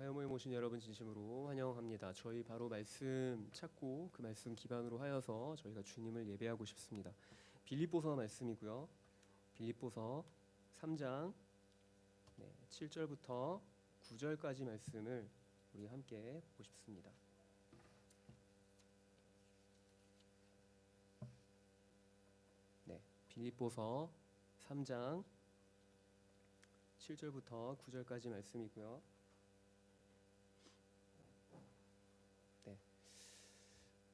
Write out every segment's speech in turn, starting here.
화요모에 모신 여러분 진심으로 환영합니다. 저희 바로 말씀 찾고 그 말씀 기반으로 하여서 저희가 주님을 예배하고 싶습니다. 빌립보서 말씀이고요. 빌립보서 3장 7절부터 9절까지 말씀을 우리 함께 보고 싶습니다. 빌립보서 3장 7절부터 9절까지 말씀이고요.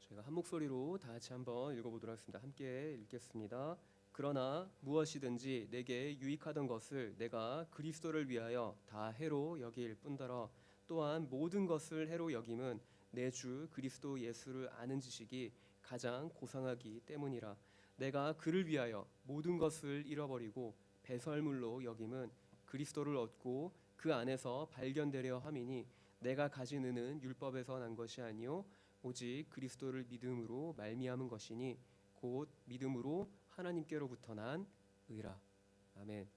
저희가 한 목소리로 다 같이 한번 읽어보도록 하겠습니다. 함께 읽겠습니다. 그러나 무엇이든지 내게 유익하던 것을 내가 그리스도를 위하여 다 해로 여길 뿐더러 또한 모든 것을 해로 여김은 내 주 그리스도 예수를 아는 지식이 가장 고상하기 때문이라. 내가 그를 위하여 모든 것을 잃어버리고 배설물로 여김은 그리스도를 얻고 그 안에서 발견되려 함이니 내가 가진 은은 율법에서 난 것이 아니요 오직 그리스도를 믿음으로 말미암은 것이니 곧 믿음으로 하나님께로부터 난 의라. 아멘.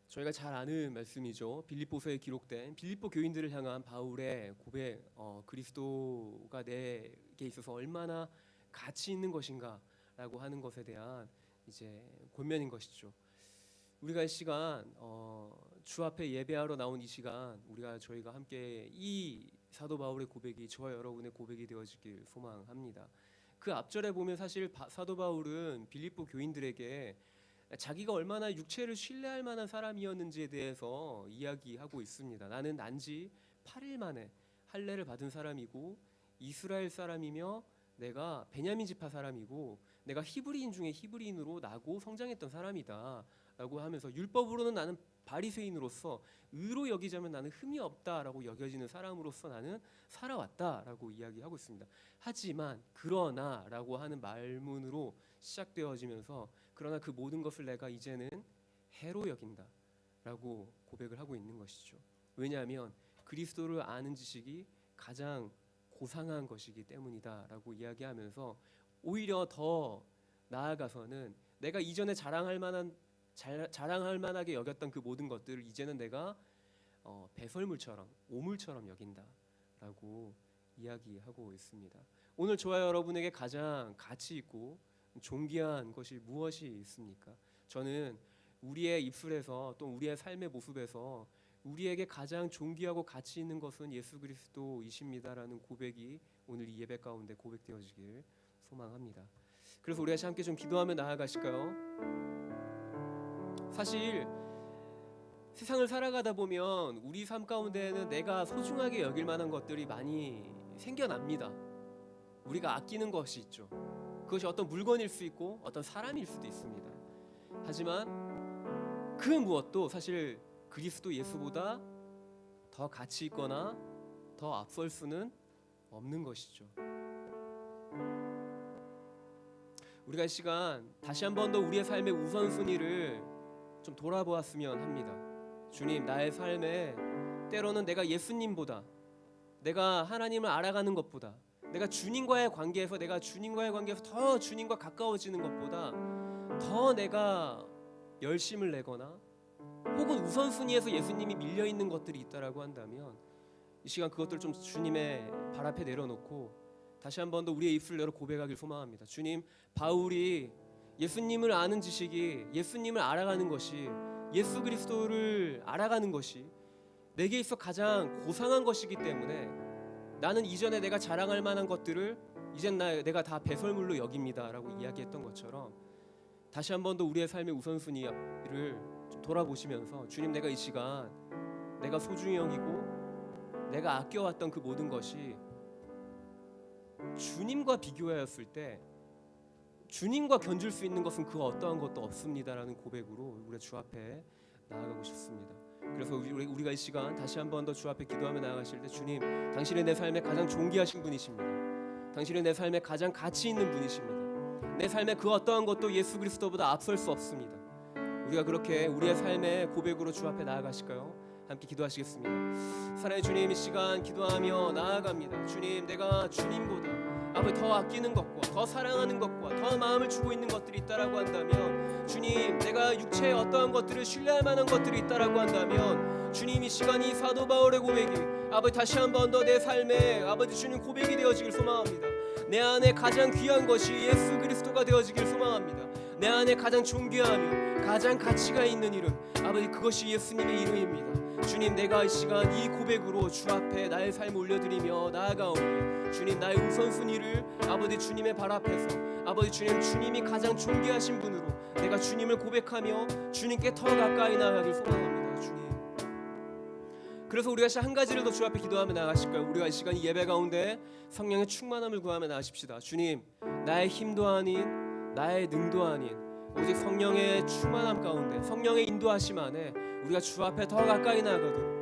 저희가 잘 아는 말씀이죠. 빌립보서에 기록된 빌립보 교인들을 향한 바울의 고백, 그리스도가 내게 있어서 얼마나 가치 있는 것인가라고 하는 것에 대한 이제 권면인 것이죠. 우리가 이 시간 주 앞에 예배하러 나온 이 시간 저희가 함께 이 사도 바울의 고백이 저와 여러분의 고백이 되어지길 소망합니다. 그 앞절에 보면 사실 사도 바울은 빌립보 교인들에게 자기가 얼마나 육체를 신뢰할 만한 사람이었는지에 대해서 이야기하고 있습니다. 나는 난지 8일 만에 할례를 받은 사람이고 이스라엘 사람이며 내가 베냐민 지파 사람이고 내가 히브리인 중에 히브리인으로 나고 성장했던 사람이다 라고 하면서 율법으로는 나는 바리새인으로서 의로 여기자면 나는 흠이 없다라고 여겨지는 사람으로서 나는 살아왔다라고 이야기하고 있습니다. 하지만 그러나라고 하는 말문으로 시작되어지면서 그러나 그 모든 것을 내가 이제는 해로 여긴다라고 고백을 하고 있는 것이죠. 왜냐하면 그리스도를 아는 지식이 가장 고상한 것이기 때문이다라고 이야기하면서 오히려 더 나아가서는 내가 이전에 자랑할 만하게 여겼던 그 모든 것들을 이제는 내가 배설물처럼 오물처럼 여긴다라고 이야기하고 있습니다. 오늘 저와 여러분에게 가장 가치 있고 존귀한 것이 무엇이 있습니까? 저는 우리의 입술에서 또 우리의 삶의 모습에서 우리에게 가장 존귀하고 가치 있는 것은 예수 그리스도이십니다라는 고백이 오늘 이 예배 가운데 고백되어지길 소망합니다. 그래서 우리 같이 함께 좀 기도하며 나아가실까요? 사실 세상을 살아가다 보면 우리 삶 가운데에는 내가 소중하게 여길 만한 것들이 많이 생겨납니다. 우리가 아끼는 것이 있죠. 그것이 어떤 물건일 수 있고 어떤 사람일 수도 있습니다. 하지만 그 무엇도 사실 그리스도 예수보다 더 가치 있거나 더 앞설 수는 없는 것이죠. 우리가 이 시간 다시 한 번 더 우리의 삶의 우선순위를 좀 돌아보았으면 합니다. 주님, 나의 삶에 때로는 내가 예수님보다, 내가 하나님을 알아가는 것보다, 내가 주님과의 관계에서 더 주님과 가까워지는 것보다 더 내가 열심을 내거나 혹은 우선순위에서 예수님이 밀려있는 것들이 있다라고 한다면 이 시간 그것들 좀 주님의 발 앞에 내려놓고 다시 한 번 더 우리의 입술 열어 고백하길 소망합니다. 주님, 바울이 예수님을 아는 지식이 예수님을 알아가는 것이 예수 그리스도를 알아가는 것이 내게 있어 가장 고상한 것이기 때문에 나는 이전에 내가 자랑할 만한 것들을 이젠 내가 다 배설물로 여깁니다라고 이야기했던 것처럼 다시 한 번 더 우리의 삶의 우선순위를 좀 돌아보시면서 주님, 내가 이 시간 내가 소중히 여기고 내가 아껴왔던 그 모든 것이 주님과 비교하였을 때 주님과 견줄 수 있는 것은 그 어떠한 것도 없습니다라는 고백으로 우리 주 앞에 나아가고 싶습니다. 그래서 우리가 이 시간 다시 한 번 더 주 앞에 기도하며 나아가실 때 주님, 당신이 내 삶에 가장 존귀하신 분이십니다. 당신이 내 삶에 가장 가치 있는 분이십니다. 내 삶에 그 어떠한 것도 예수 그리스도보다 앞설 수 없습니다. 우리가 그렇게 우리의 삶의 고백으로 주 앞에 나아가실까요? 함께 기도하시겠습니다. 사랑의 주님, 이 시간 기도하며 나아갑니다. 주님, 내가 주님보다 아버지 더 아끼는 것과 더 사랑하는 것과 더 마음을 주고 있는 것들이 있다라고 한다면 주님, 내가 육체의 어떠한 것들을 신뢰할 만한 것들이 있다라고 한다면 주님 이 시간 이 사도 바울의 고백이 아버지 다시 한 번 더 내 삶에 아버지 주님 고백이 되어지길 소망합니다. 내 안에 가장 귀한 것이 예수 그리스도가 되어지길 소망합니다. 내 안에 가장 존귀하며 가장 가치가 있는 이름 아버지 그것이 예수님의 이름입니다. 주님 내가 이 시간 이 고백으로 주 앞에 나의 삶을 올려드리며 나아가오니 주님 나의 우선순위를 아버지 주님의 발 앞에서 아버지 주님이 가장 존귀하신 분으로 내가 주님을 고백하며 주님께 더 가까이 나아가길 소망합니다. 주님 그래서 우리가 한 가지를 더 주 앞에 기도하며 나아가실까요? 우리가 이 시간 예배 가운데 성령의 충만함을 구하며 나아가십시다. 주님 나의 힘도 아닌 나의 능도 아닌 오직 성령의 충만함 가운데 성령의 인도하심 안에 우리가 주 앞에 더 가까이 나아가도록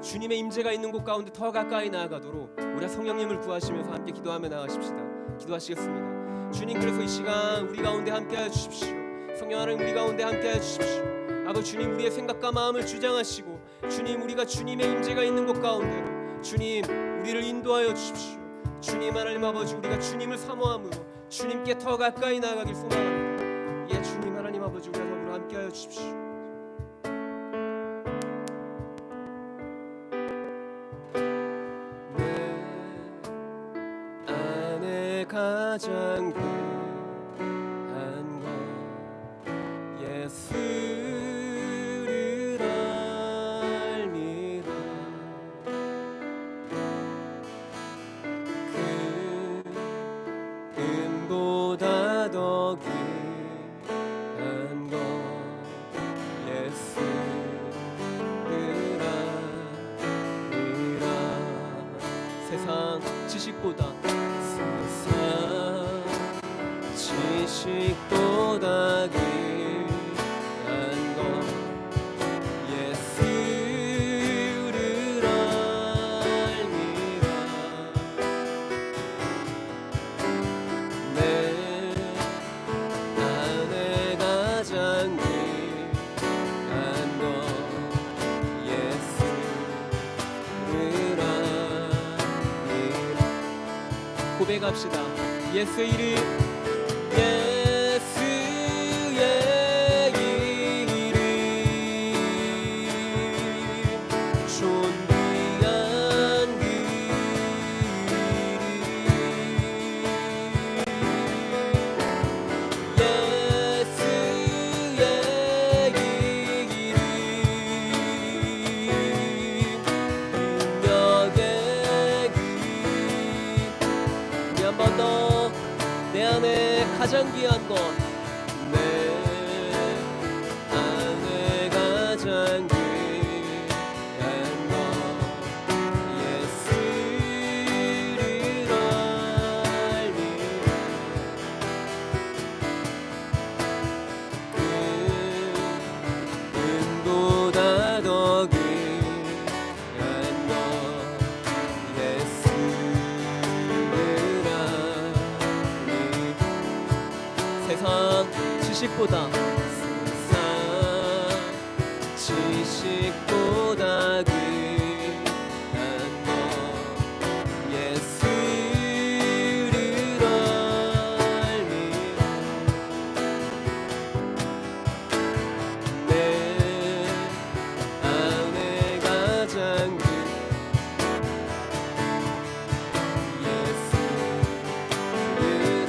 주님의 임재가 있는 곳 가운데 더 가까이 나아가도록 우리가 성령님을 구하시면서 함께 기도하며 나아가십시다. 기도하시겠습니다. 주님 그래서 이 시간 우리 가운데 함께하여 주십시오. 성령 하나님 우리 가운데 함께하여 주십시오. 아버지 주님 우리의 생각과 마음을 주장하시고 주님 우리가 주님의 임재가 있는 곳 가운데로 주님 우리를 인도하여 주십시오. 주님 하나님 아버지 우리가 주님을 사모함으로 주님께 더 가까이 나아가길 소망합니다. 예 주님 하나님 아버지 우리가 더불어 함께하여 주십시오. 내 안에 가장 귀한 것 예수를 알미라. 그 은보다 더 귀한 것 예수를 알미라. 세상 지식보다 지식보다 귀한 것 예수를 알미라. 내 안에 가장 귀한 것 예수를 알미라. 고백합시다. 예수의 이름 예수의 이름 존귀한 그 이름 예수의 이름 능력의 그 우리 한 번 더 내 안에 가장 귀한 것 내 안에 가장 귀한 것 예수를 알미라. 그 은보다 더 귀한 것 예수를 세상 지식보다 귀한 것 예수를 알미라. 내 안에 가장 예수를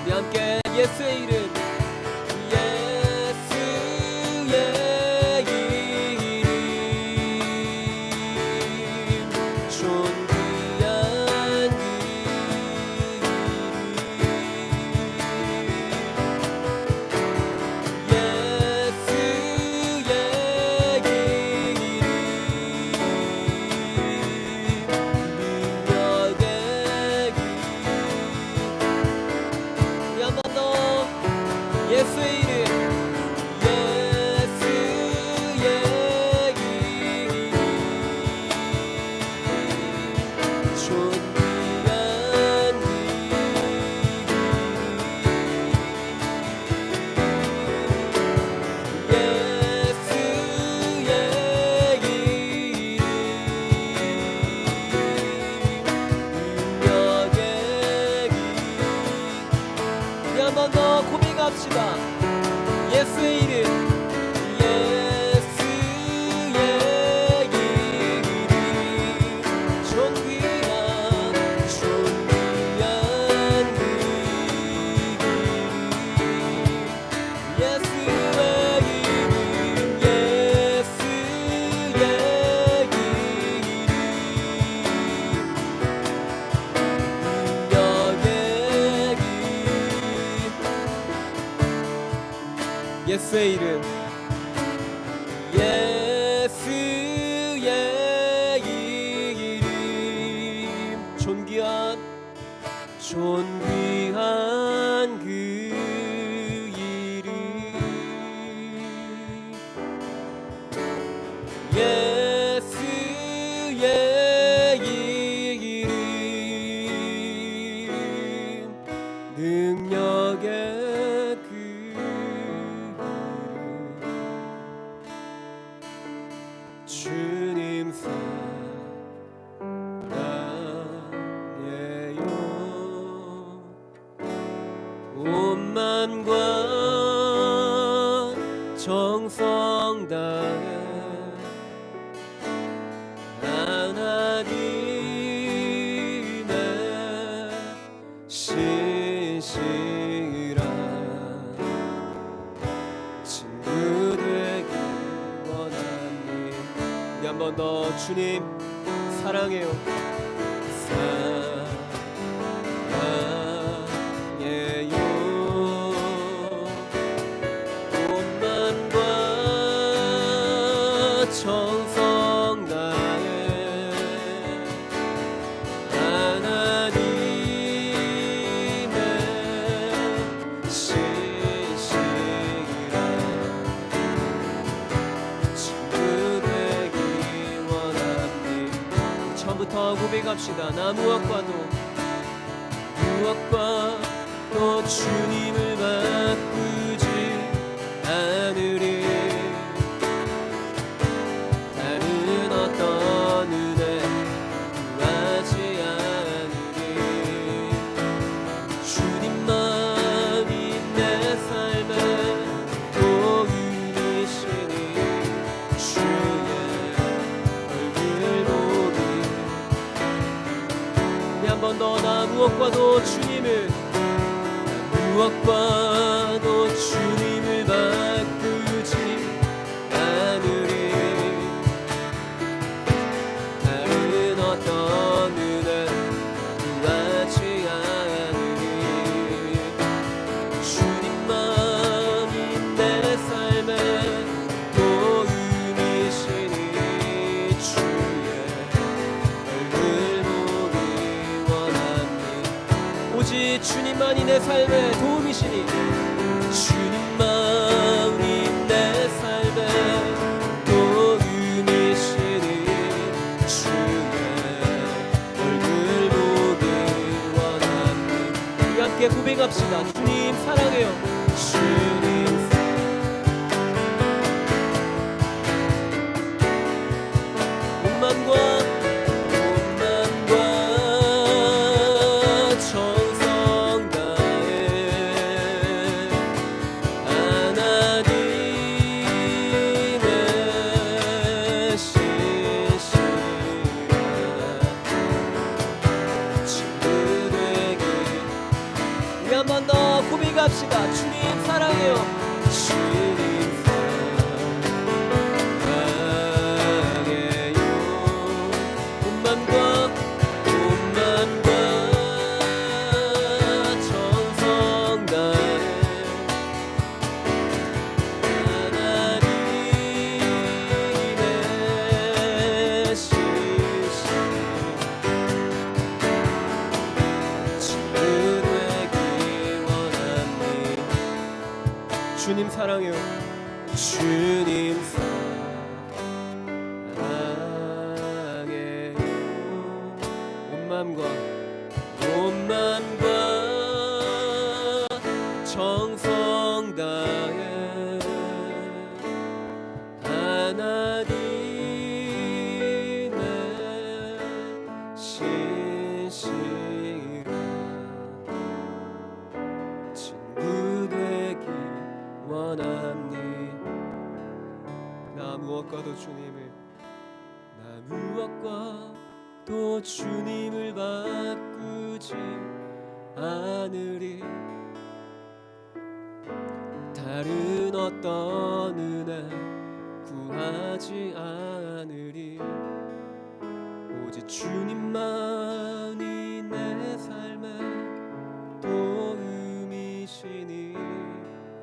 우리 함께 예수의 이름 예수의 이름 존귀한 그 이름 예수의 이름 능력의 그 우리 한 번 더 예수의 이름 예수의 이름 존귀한 그 이름 예수의 이름 능력의 그 우리 한 번 더 고백합시다. 예수의 이름 예수의 이름, 예수의 이름, 존귀한 그 이름, 예수의 이름, 능력의 그 이름, 주님 사랑해요. 온 맘과 정성 다해 하나님의 신실한 친구 되길 원합니다. 우리 한 번 더 주님 사랑해요. 사랑해요. 온 맘과 정성 다해 하나님의 신실한 친구 되길 원합니다. 처음부터 고백합시다. 나 무엇과도 주님을 바꾸지 않으리. 다른 어떤 은혜 구하지 않으리. 주님만이 내 삶의 도움이시니 주의 얼굴 보기. 우리 한 번 더. 나 무엇과도 주님을 바꾸지 않으리. 다른 어떤 은혜 구하지 않으리. 주님만이 내 삶의 도움이시니 주의 얼굴 보기 원합니다. 오직 주님만이 내 삶의 도움이시니 주님만이 내 삶의 도움이시니 주의 얼굴 보기 원합니다. 우리 함께 고백합시다. 주님 사랑해요. 주님 온 맘과 정성 다해 하나님의 신실한 친구 되길. 우리 한 번 더 고백합시다. 주님 사랑해요. 주님 사랑해요. 온 맘과 정성 다해 하나님의 신실한 친구 되길 원합니다. 주님 사랑해요. 주님 사랑해요. 온 맘과 정성 다해 하나님의 신실한 친구 되길 원합니다. 나 무엇과도 주님을 바꾸지 않으리. 다른 어떤 은혜 구하지 않으리. 오직 주님만이 내 삶의 도움이시니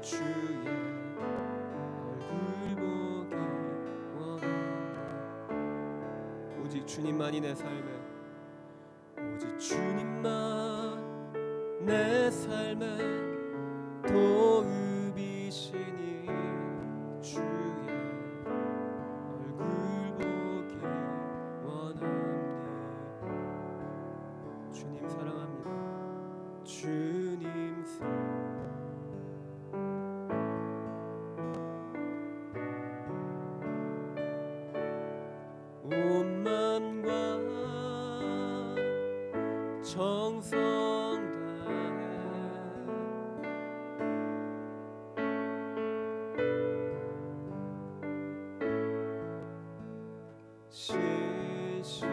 주의 주님만이 내 삶에, 오직 주님만 내 삶에 도읍이시니 주의 얼굴 보기 원합니다. 주님 사랑합니다. 주님 온 맘과 정성 다해 신실한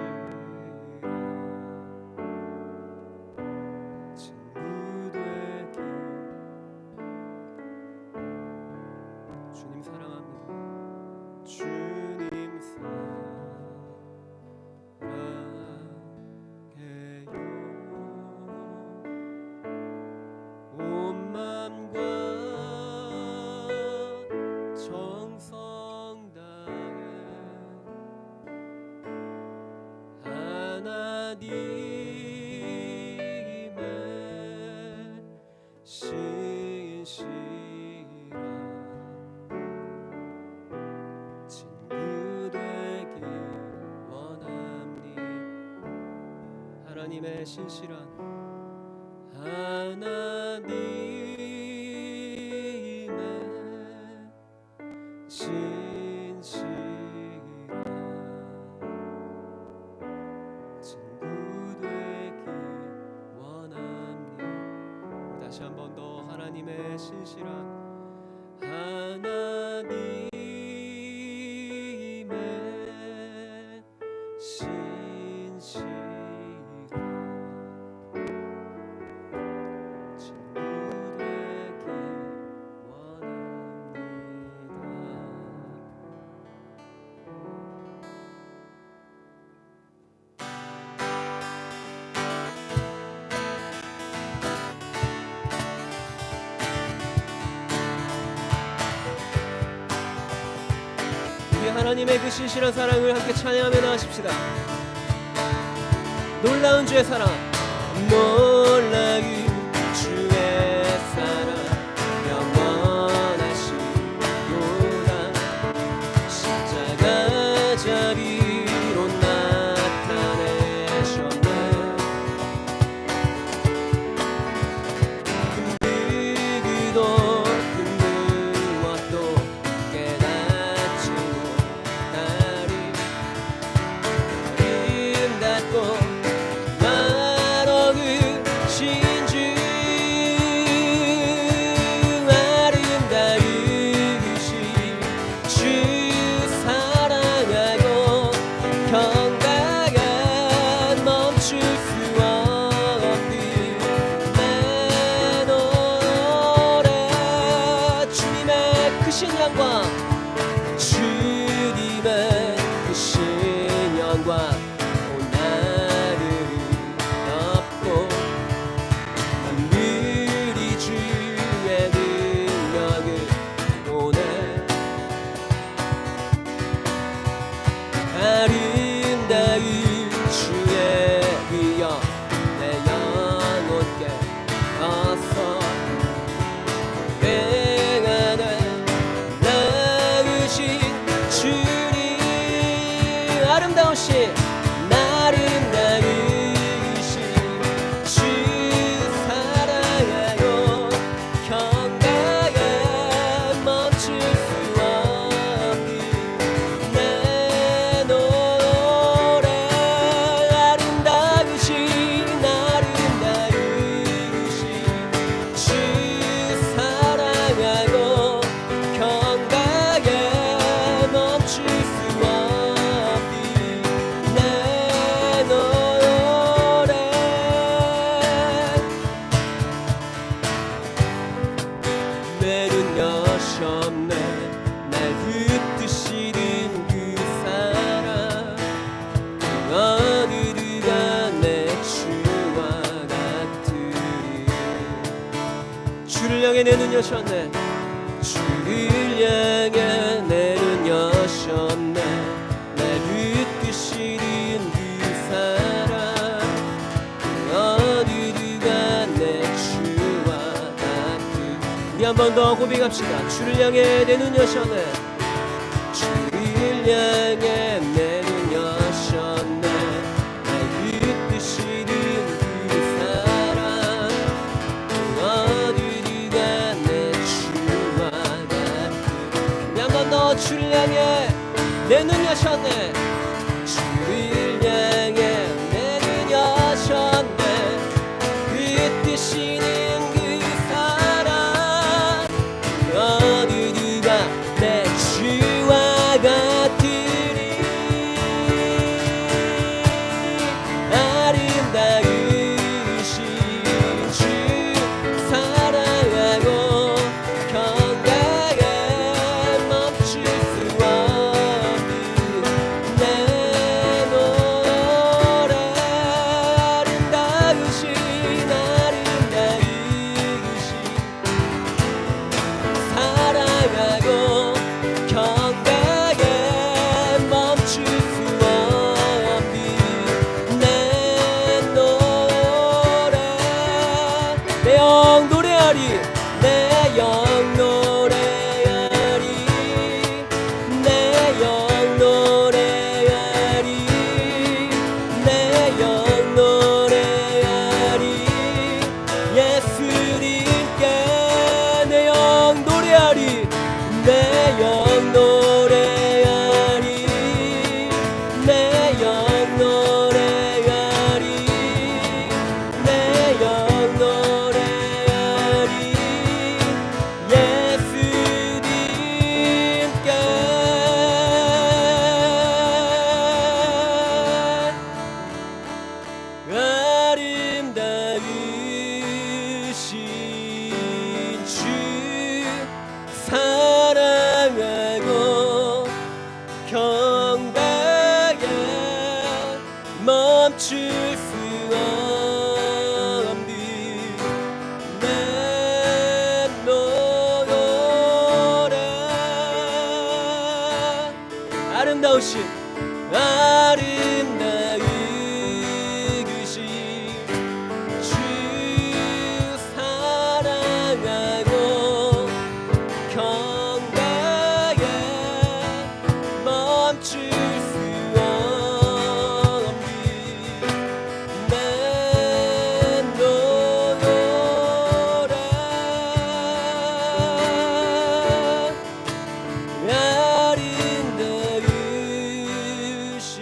친구 되기. 주님 사랑합니다. 주님 사랑해요. 온 맘과 정성 다해 하나님의 신실한 친구 되길 원합니다. 하나님의 신실한, 하나님의 신실한 친구 되길 원합니다. 다시 한 번 더 하나님의 신실한, 하나님의 신실한 친구 되길 원합니다. 우리 하나님의 그 신실한 사랑을 함께 찬양하며 나가십시다. 놀라운 주의 사랑, 놀라운 주의 사랑 영원하시도다. 십자가 자비로 나타내셨네. 힘들기도 힘든 것도 깨닫지 못하리. 아름답고 아름다우신 주, 아름다우신 주 사랑하고 경각은 멈출 수 없는 내 노래. 주님의 크신 영광, 주님의 크신 영광 온 하늘을 덮고 하늘이 주의 능력을 보내. 아름다운 주의 위엄 내 영혼 깨어서 행하네. 나으신 주님, 아름다우신 아름다우신 주 사랑하여 경각은 멈출 수 없는 내 노래. 아름다우신 주 사랑하고 경각은 멈출 수 없는 내 노래. 내 눈 여셨네. 날 붙드시는 그 사랑, 그 어느 누가 내 주와 같으리. 주를 향해 내 눈 여셨네. 주를 향해 내 눈 여셨네. 날 붙드시는 그 한 번 더 고백합시다. 주를 향해 내 눈 여셨네. 주를 향해 내 눈 여셨네. 날 이끄시는 그 사랑 어디가 내 주와 같으리. 한 번 더 주를 향해 내 눈 여셨네. 주를 향해 내 눈 여셨네. 그 뜨시는 그 사랑 어디가 내 주와 같으리. 아름다우신 주 사랑하고 경배에 멈출 수 없는 내 노래. 아름다우신 사랑하고 경배에 멈출 수 없는 내 노래. 내 영 노래하리. 내 영 노래하리. 내 영 노래하리. 내 영 노래하리. 예수님께 내 영 노래하리. 내 영 노래하리. 내 영 노래하리. 내 영 노래하리. 예수님께 아름다우신 주 사랑하고 경배에 멈출 수 없는 내 노래. 아름다우신 주 사랑하고 경배에 멈출 수 없는 내 노래. 아름다우신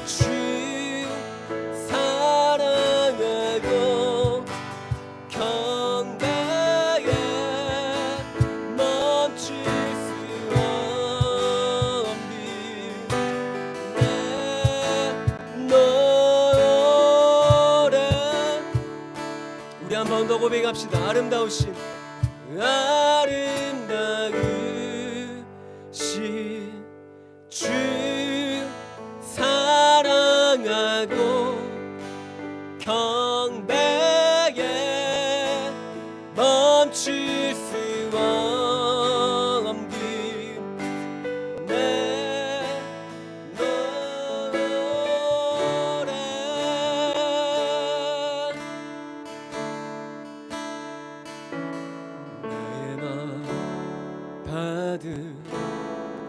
주 사랑하고 경배에 멈출 수 없는 내 노래. 우리 한 번 더 고백합시다. 아름다우신 주 사랑하고 경배에 멈출 수 없는 내 노래. 나의 맘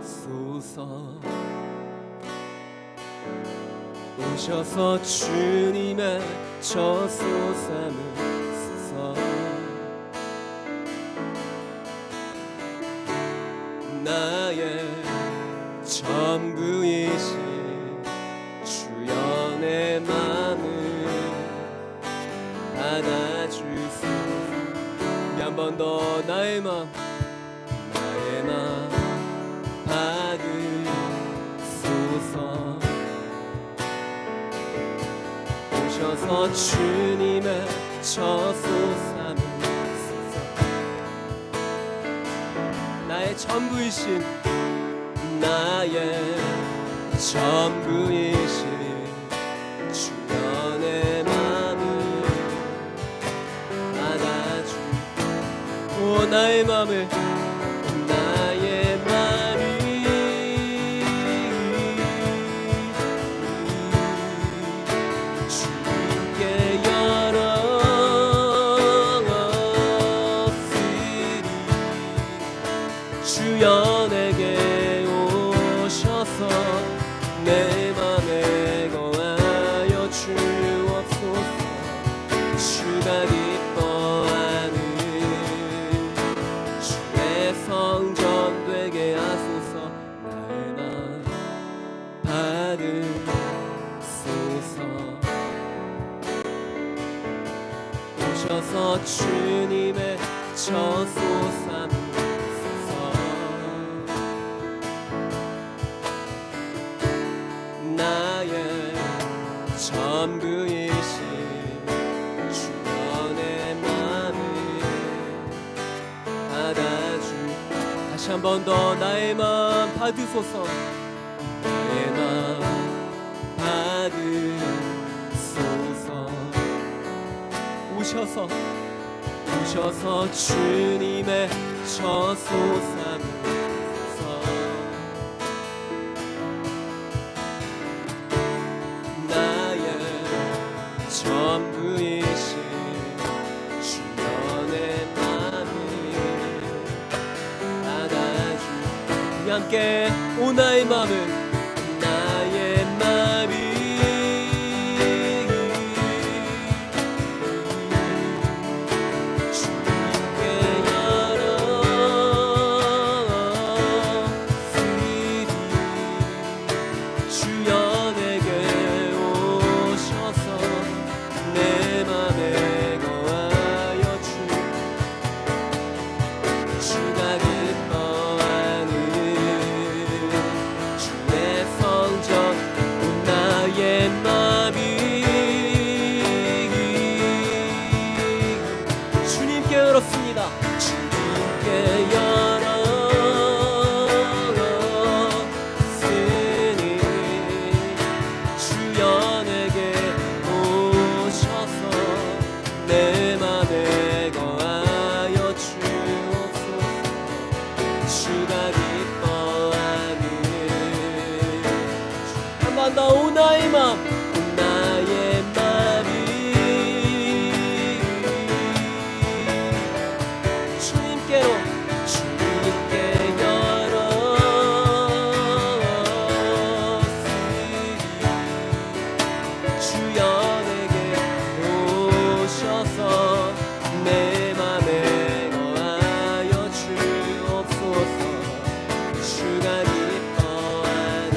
받으소서. 오셔서 주님의 젖소 삼으소서. 나의 전부이신 주여 내 맘을 받아주소서. 한 번 더 나의 맘 받으소서. 오셔서 주님의 젖소 삼으소서. 나의 전부이신 주여 내 맘을 받아주고 나의 맘을 주님께 열었으니 오셔서 주님의 저소 삼으소서. 나의 전부이신 주여 내 맘을 받아주. 다시 한 번 더 나의 마음 받으소서. 나의 마음 받으소서. 오셔서 주님의 저소 삼으소서. 나의 전부이신 주여 내 맘을 받아주. 우리 함께 오 나의 마음을, 나의 마음이 열었습니다. 주님께 열었으니 주여 내게 오셔서 내 맘에 거하여 주옵소서. 주가 기뻐하는 한 번 더 오 나의 맘, 나의 맘이 주님께 열었으니 주여 내게 오셔서 내 맘에 거하여 주옵소서. 주가 기뻐하는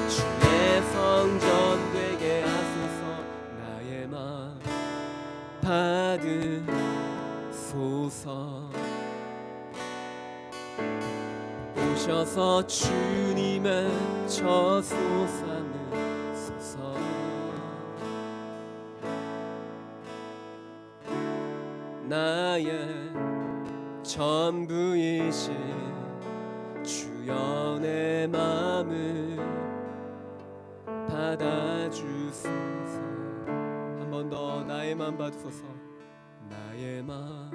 주의 성전 되게 하소서. 나의 맘 받으소서. 오셔서 주님의 저소 삼으소서. 나의 전부이신 주여 내 맘을 받아주소서. 한 번 더 나의 맘 받으소서. 나의 맘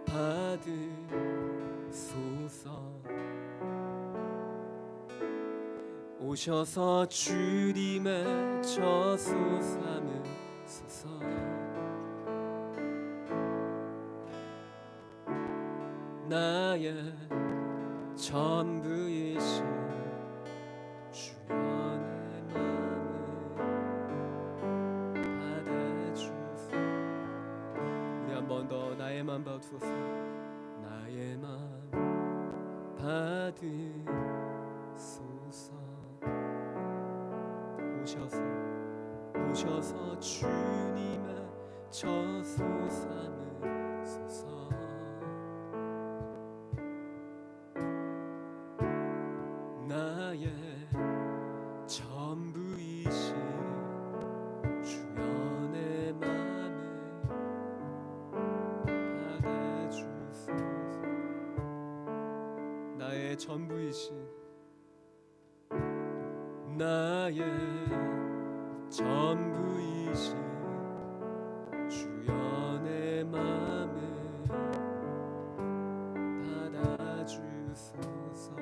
받으소서. 오셔서 주님의 저소 삼으소서. 나의 전부이신 주여 내 맘을 받아주소서. 우리 한 번 더 나의 맘 받으소서. 나의 맘 받으소서. 오셔서 주님의 저소 삼으소서. 나의 전부이신 주여 내 맘을 받아주소서. 나의 전부이신 나의 전부이신 주여 내 맘을 받아주소서.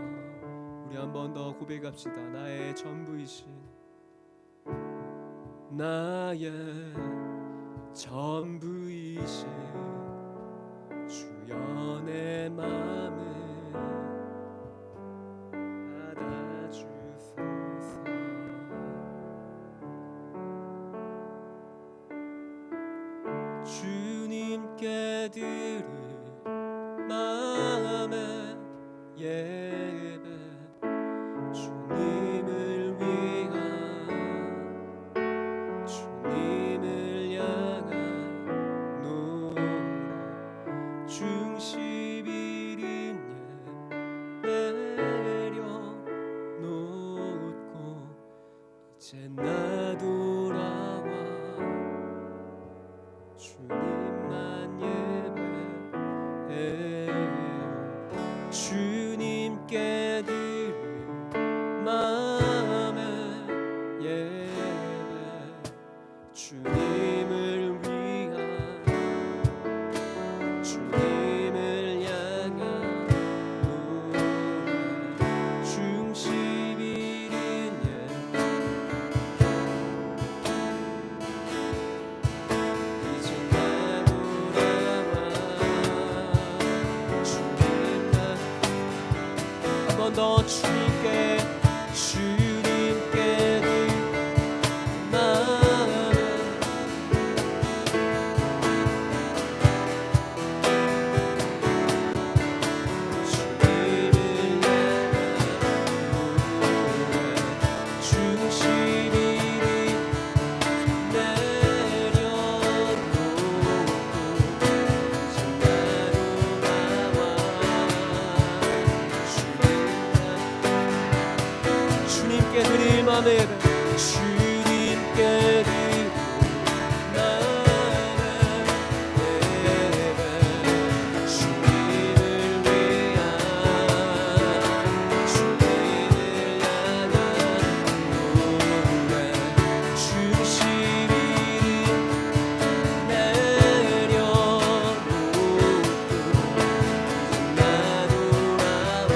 우리 한 번 더 고백합시다. 나의 전부이신 나의 전부이신 주여 내 맘을 주님께 드릴 마음의 예배, 주님을 위한 주님을 향한 주님만 예배해요. 주님께 드릴 마음의 예배, 주님을 위한, 주님을 향한 노래, 중심 잃은 예배. 이제 나 돌아와 주님만 한 번 더 주님께 주님께 드릴 마음의 예배, 주님께 드릴 마음의 예배, 주님을 위한, 주님을 향한 노래, 중심이 내려놓고 나 돌아와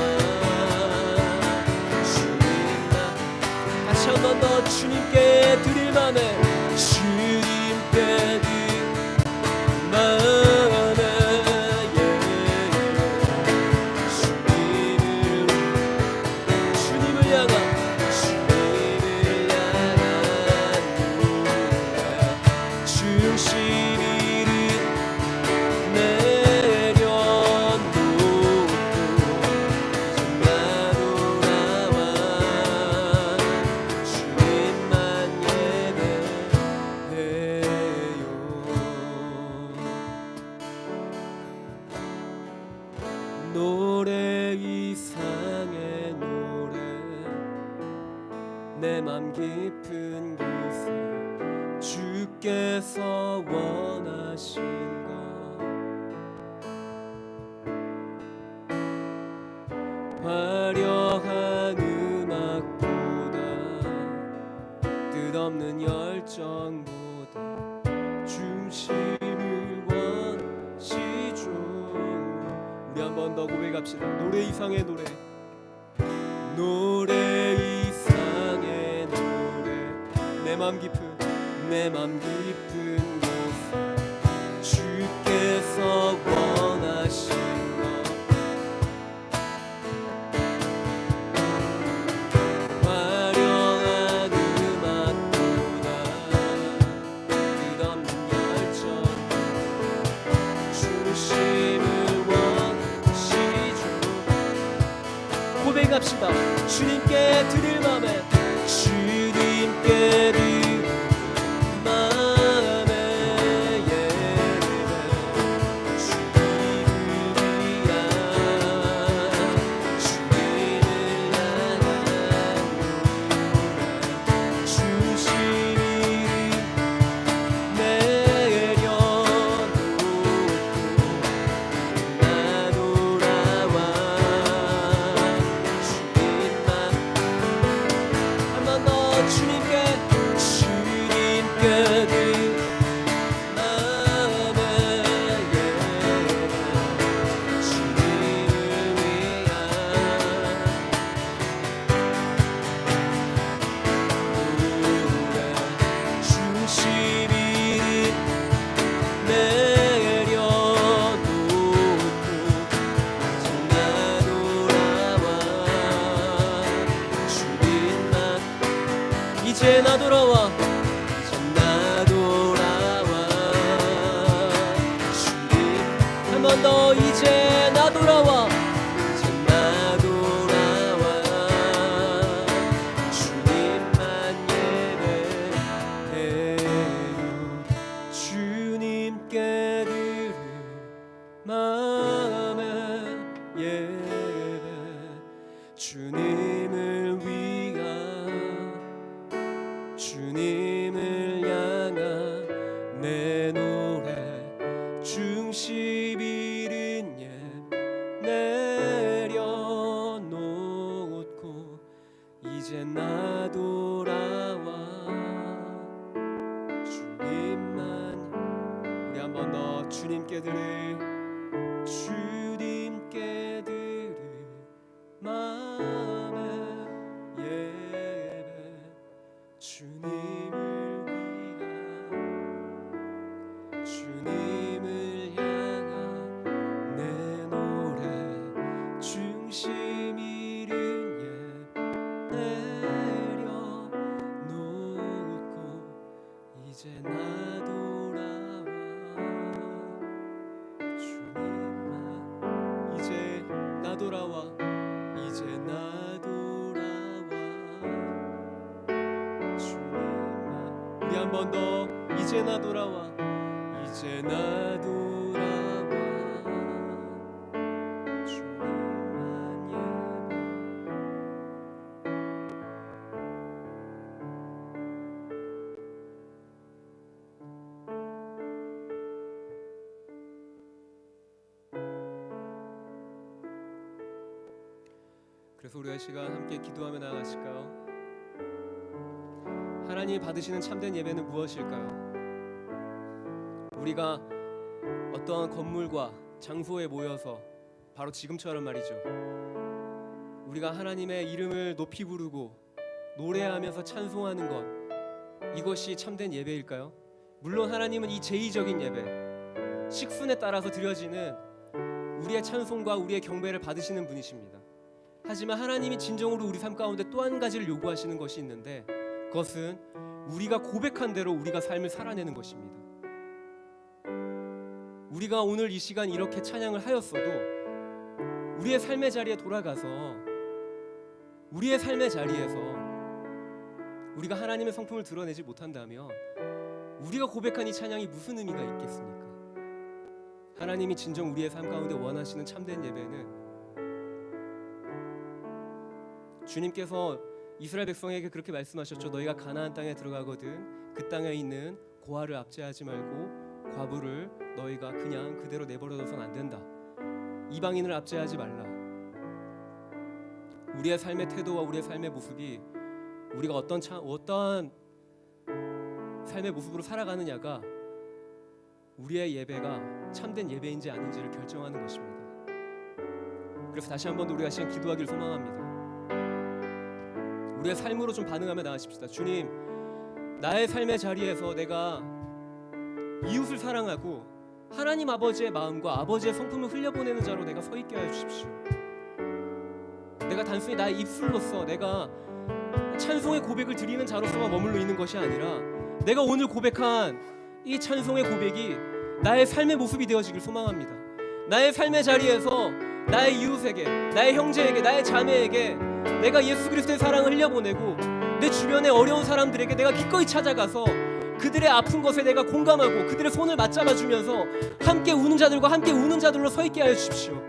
다시 한 번 더 주님께 드릴 마음에, 주님께 드릴 마음에 주님을 향한, 주님을 향한 노래, 중심이 내려놓고 나 돌아와 주님만 예배해요. 노래 이상의 노래, 내 맘 깊은 곳에 주께서 원하신 것, 화려한 음악보다, 뜻없는 열정보다 중심을 원하시죠. 우리 한 번 더 고백합시다. 노래 이상의 노래, 노래 이상의 노래, 내 맘 깊은 곳에 주께서 원하신 것, 화려한 음악보다 끝없는 열정 중심을 원하시죠. 고백합시다. 주님께 드릴 마음에, 주님께 드릴 마음의 예배, 주님을 위한, 주님을 향한 노래, 중심이 내려놓고 나 돌아와 주님만 한 번 더 주님께 드릴 마음의 예배, 주님을 위한 주님을 향한 내 노래, 중심 잃은 예배 내려놓고 이제 나 돌아와 주님만, 이제 나 돌아와, 이제 나 돌아와 주님만. 우리 한 번 더, 이제 나 돌아와, 이제 나 돌아와 주님만 예배. 그래서 우리가 이 시간 함께 기도하며 나아가실까요? 하나님이 받으시는 참된 예배는 무엇일까요? 우리가 어떤 건물과 장소에 모여서 바로 지금처럼 말이죠, 우리가 하나님의 이름을 높이 부르고 노래하면서 찬송하는 것, 이것이 참된 예배일까요? 물론 하나님은 이 제의적인 예배, 식순에 따라서 드려지는 우리의 찬송과 우리의 경배를 받으시는 분이십니다. 하지만 하나님이 진정으로 우리 삶 가운데 또 한 가지를 요구하시는 것이 있는데, 그것은 우리가 고백한 대로 우리가 삶을 살아내는 것입니다. 우리가 오늘 이 시간 이렇게 찬양을 하였어도 우리의 삶의 자리에 돌아가서 우리의 삶의 자리에서 우리가 하나님의 성품을 드러내지 못한다면 우리가 고백한 이 찬양이 무슨 의미가 있겠습니까? 하나님이 진정 우리의 삶 가운데 원하시는 참된 예배는, 주님께서 이스라엘 백성에게 그렇게 말씀하셨죠. 너희가 가나안 땅에 들어가거든 그 땅에 있는 고아를 압제하지 말고 과부를 너희가 그냥 그대로 내버려둬서는 안 된다. 이방인을 압제하지 말라. 우리의 삶의 태도와 우리의 삶의 모습이, 우리가 어떤 삶의 모습으로 살아가느냐가 우리의 예배가 참된 예배인지 아닌지를 결정하는 것입니다. 그래서 다시 한 번 더 우리가 시간 기도하기를 소망합니다. 우리의 삶으로 좀 반응하며 나아가십시다. 주님, 나의 삶의 자리에서 내가 이웃을 사랑하고 하나님 아버지의 마음과 아버지의 성품을 흘려보내는 자로 내가 서 있게 하여 주십시오. 내가 단순히 나의 입술로서 내가 찬송의 고백을 드리는 자로서만 머물러 있는 것이 아니라, 내가 오늘 고백한 이 찬송의 고백이 나의 삶의 모습이 되어지길 소망합니다. 나의 삶의 자리에서 나의 이웃에게, 나의 형제에게, 나의 자매에게 내가 예수 그리스도의 사랑을 흘려보내고, 내 주변의 어려운 사람들에게 내가 기꺼이 찾아가서 그들의 아픈 것에 내가 공감하고 그들의 손을 맞잡아주면서 함께 우는 자들과 함께 우는 자들로 서 있게 하여 주십시오.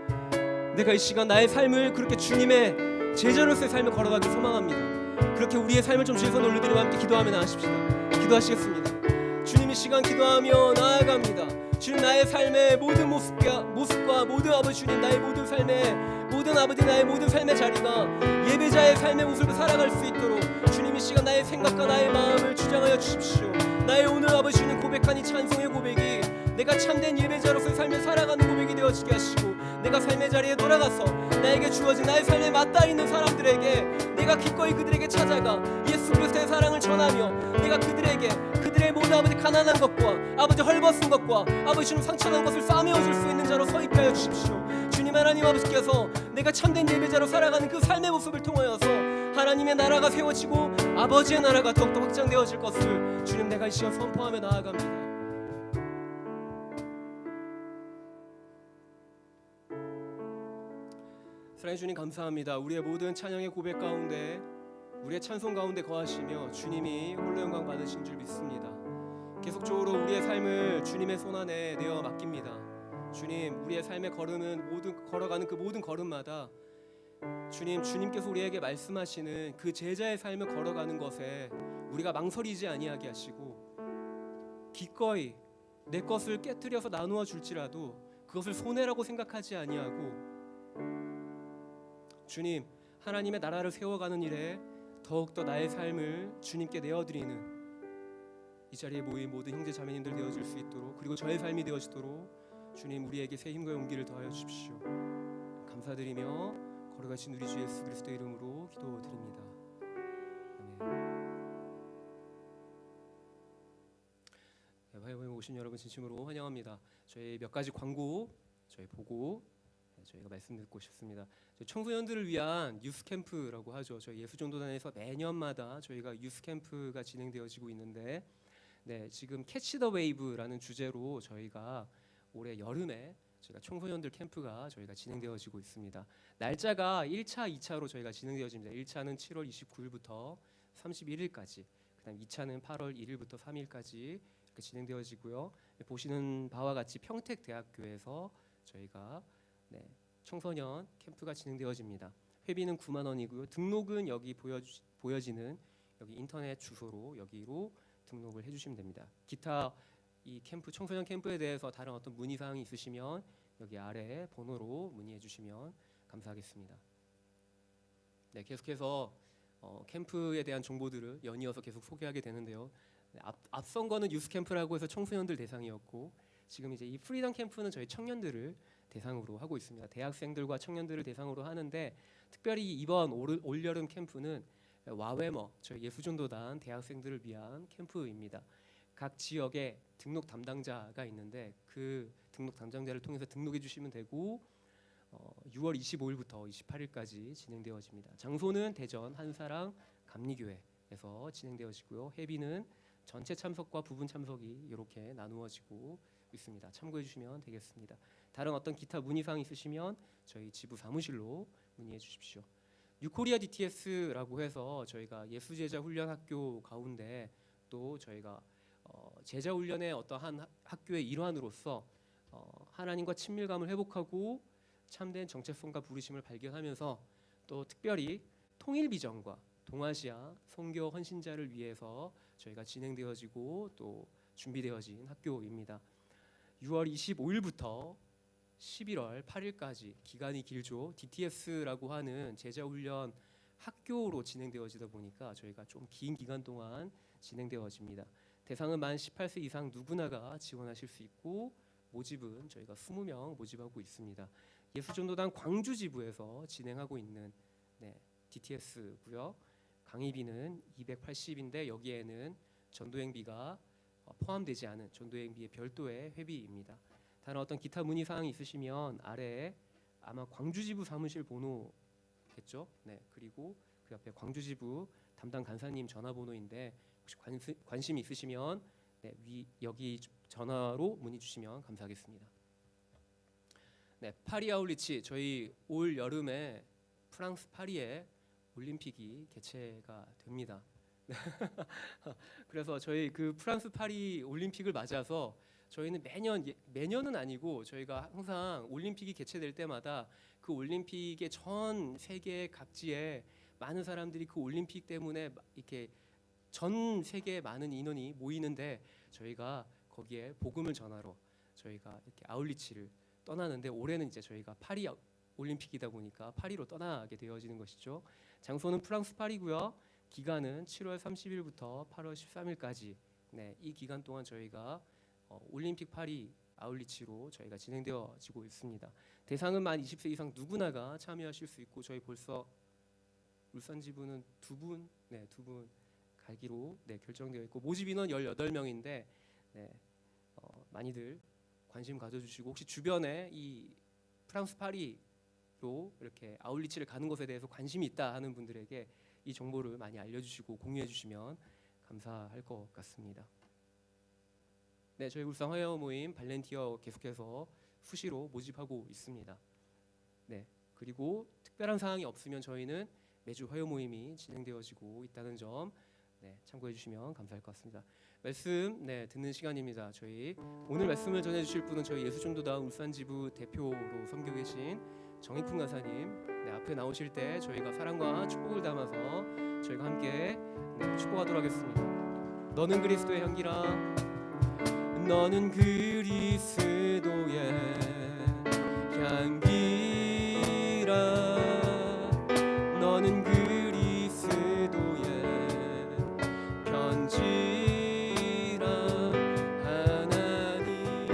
내가 이 시간 나의 삶을 그렇게 주님의 제자로서의 삶을 걸어가길 소망합니다. 그렇게 우리의 삶을 좀 주의 손에 올려드리고 함께 기도하며 나아가십시다. 기도하시겠습니다. 주님, 이 시간 기도하며 나아갑니다. 주님, 나의 삶의 모든 모습과 모든 아버지 주님, 나의 모든 삶의 모든 아버지, 나의 모든 삶의 자리가 예배자의 삶의 모습을 살아갈 수 있도록 주님, 이 시간 나의 생각과 나의 마음을 주장하여 주십시오. 나의 오늘 아버지 주님 고백한 이 찬송의 고백이 내가 참된 예배자로서의 삶을 살아가는 고백이 되어지게 하시고, 내가 삶의 자리에 돌아가서 나에게 주어진 나의 삶에 맞닿아 있는 사람들에게 내가 기꺼이 그들에게 찾아가 예수 그리스도의 사랑을 전하며, 내가 그들에게 그들의 모든 아버지 가난한 것과 아버지 헐벗은 것과 아버지 주님 상처난 것을 싸매어줄 수 있는 자로 서 있게 하여 주십시오. 주님 하나님 아버지께서 내가 참된 예배자로 살아가는 그 삶의 모습을 통하여서 하나님의 나라가 세워지고 아버지의 나라가 더욱더 확장되어질 것을 주님, 내가 이 시간 선포하며 나아갑니다. 사랑해 주님, 감사합니다. 우리의 모든 찬양의 고백 가운데, 우리의 찬송 가운데 거하시며 주님이 홀로 영광 받으신 줄 믿습니다. 계속적으로 우리의 삶을 주님의 손안에 내어 맡깁니다. 주님, 우리의 삶의 걸음은 걸어가는 그 모든 걸음마다 주님, 주님께서 우리에게 말씀하시는 그 제자의 삶을 걸어가는 것에 우리가 망설이지 아니하게 하시고, 기꺼이 내 것을 깨뜨려서 나누어 줄지라도 그것을 손해라고 생각하지 아니하고, 주님, 하나님의 나라를 세워가는 일에 더욱더 나의 삶을 주님께 내어드리는 이 자리에 모인 모든 형제 자매님들 되어줄 수 있도록 그리고 저의 삶이 되어지도록 주님 우리에게 새 힘과 용기를 더하여 주십시오. 감사드리며 걸어가신 우리 주 예수 그리스도의 이름으로 기도드립니다. 아멘. 화요일에 오신 여러분 진심으로 환영합니다. 저희 몇 가지 광고 저희 보고 저희가 말씀 듣고 싶습니다. 청소년들을 위한 유스 캠프라고 하죠. 저희 예수전도단에서 매년마다 저희가 유스 캠프가 진행되어지고 있는데, 지금 캐치 더 웨이브라는 주제로 저희가 올해 여름에 저희가 청소년들 캠프가 저희가 진행되어지고 있습니다. 날짜가 1차, 2차로 저희가 진행되어집니다. 1차는 7월 29일부터 31일까지, 그다음 2차는 8월 1일부터 3일까지 이렇게 진행되어지고요. 보시는 바와 같이 평택대학교에서 저희가 청소년 캠프가 진행되어집니다. 회비는 9만 원이고요. 등록은 여기 보여지는 여기 인터넷 주소로 여기로 등록을 해주시면 됩니다. 기타 이 캠프 청소년 캠프에 대해서 다른 어떤 문의 사항이 있으시면 여기 아래 번호로 문의해 주시면 감사하겠습니다. 계속해서 캠프에 대한 정보들을 연이어서 계속 소개하게 되는데요. 앞선 거는 유스 캠프라고 해서 청소년들 대상이었고, 지금 이제 이 프리덤 캠프는 저희 청년들을 대상으로 하고 있습니다. 대학생들과 청년들을 대상으로 하는데, 특별히 이번 올여름 캠프는 와웨머 저희 예수전도단 대학생들을 위한 캠프입니다. 각 지역에 등록 담당자가 있는데 그 등록 담당자를 통해서 등록해 주시면 되고, 6월 25일부터 28일까지 진행되어집니다. 장소는 대전 한사랑 감리교회에서 진행되어지고요. 회비는 전체 참석과 부분 참석이 이렇게 나누어지고 있습니다. 참고해 주시면 되겠습니다. 다른 어떤 기타 문의사항 있으시면 저희 지부 사무실로 문의해 주십시오. 유코리아 DTS라고 해서 저희가 예수제자 훈련 학교 가운데 또 저희가 제자 훈련의 어떠한 학교의 일환으로서 하나님과 친밀감을 회복하고 참된 정체성과 부르심을 발견하면서 또 특별히 통일 비전과 동아시아 선교 헌신자를 위해서 저희가 진행되어지고 또 준비되어진 학교입니다. 6월 25일부터 11월 8일까지 기간이 길죠. DTS라고 하는 제자훈련 학교로 진행되어지다 보니까 저희가 좀 긴 기간 동안 진행되어집니다. 대상은 만 18세 이상 누구나가 지원하실 수 있고, 모집은 저희가 20명 모집하고 있습니다. 예수전도단 광주지부에서 진행하고 있는 DTS고요. 강의비는 280인데 여기에는 전도행비가 포함되지 않은 전도행비의 별도의 회비입니다. 다른 어떤 기타 문의 사항이 있으시면 아래에 아마 광주지부 사무실 번호겠죠. 그리고 그 옆에 광주지부 담당 간사님 전화번호인데 혹시 관심 있으시면 여기 전화로 문의 주시면 감사하겠습니다. 파리 아울리치 저희 올 여름에 프랑스 파리에 올림픽이 개최가 됩니다. 그래서 저희 그 프랑스 파리 올림픽을 맞아서 저희는 매년은 아니고 저희가 항상 올림픽이 개최될 때마다 그 올림픽의 전 세계 각지에 많은 사람들이 그 올림픽 때문에 이렇게 전 세계에 많은 인원이 모이는데 저희가 거기에 복음을 전하러 저희가 이렇게 아울리치를 떠나는데, 올해는 이제 저희가 파리 올림픽이다 보니까 파리로 떠나게 되어지는 것이죠. 장소는 프랑스 파리고요. 기간은 7월 30일부터 8월 13일까지. 이 기간 동안 저희가 올림픽 파리 아울리치로 저희가 진행되어지고 있습니다. 대상은 만 20세 이상 누구나가 참여하실 수 있고, 저희 벌써 울산 지부는 두 분 가기로 결정되어 있고, 모집 인원 18명인데 많이들 관심 가져주시고, 혹시 주변에 이 프랑스 파리로 이렇게 아울리치를 가는 것에 대해서 관심이 있다 하는 분들에게 이 정보를 많이 알려주시고 공유해 주시면 감사할 것 같습니다. 저희 울산 화요 모임 발렌티어 계속해서 수시로 모집하고 있습니다. 그리고 특별한 사항이 없으면 저희는 매주 화요 모임이 진행되어지고 있다는 점 참고해 주시면 감사할 것 같습니다. 말씀 듣는 시간입니다. 저희 오늘 말씀을 전해 주실 분은 저희 예수전도단 울산지부 대표로 섬기고 계신 정익훈 간사님. 앞에 나오실 때 저희가 사랑과 축복을 담아서 저희가 함께 축복하도록 하겠습니다. 너는 그리스도의 향기라, 너는 그리스도의 향기라, 너는 그리스도의 편지라, 하나님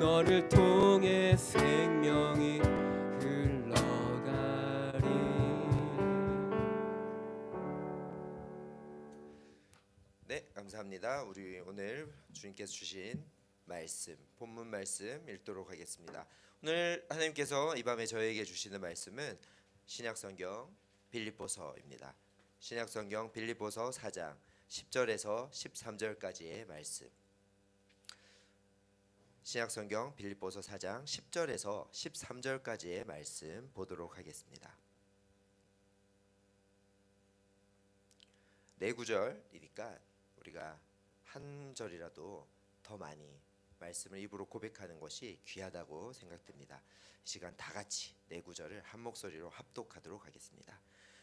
너를 통해 생명이 흘러가리. 네, 감사합니다. 우리 오늘 주님께서 주신 말씀, 본문 말씀 읽도록 하겠습니다. 오늘 하나님께서 이 밤에 저에게 주시는 말씀은 신약성경 빌립보서입니다. 신약성경 빌립보서 4장 10절에서 13절까지의 말씀. 신약성경 빌립보서 4장 10절에서 13절까지의 말씀 보도록 하겠습니다. 네 구절이니까 우리가 한 절이라도 더 많이 말씀을 입으로 고백하는 것이 귀하다고 생각됩니다. 이 시간 다 같이 네 구절을 한 목소리로 합독하도록 하겠습니다.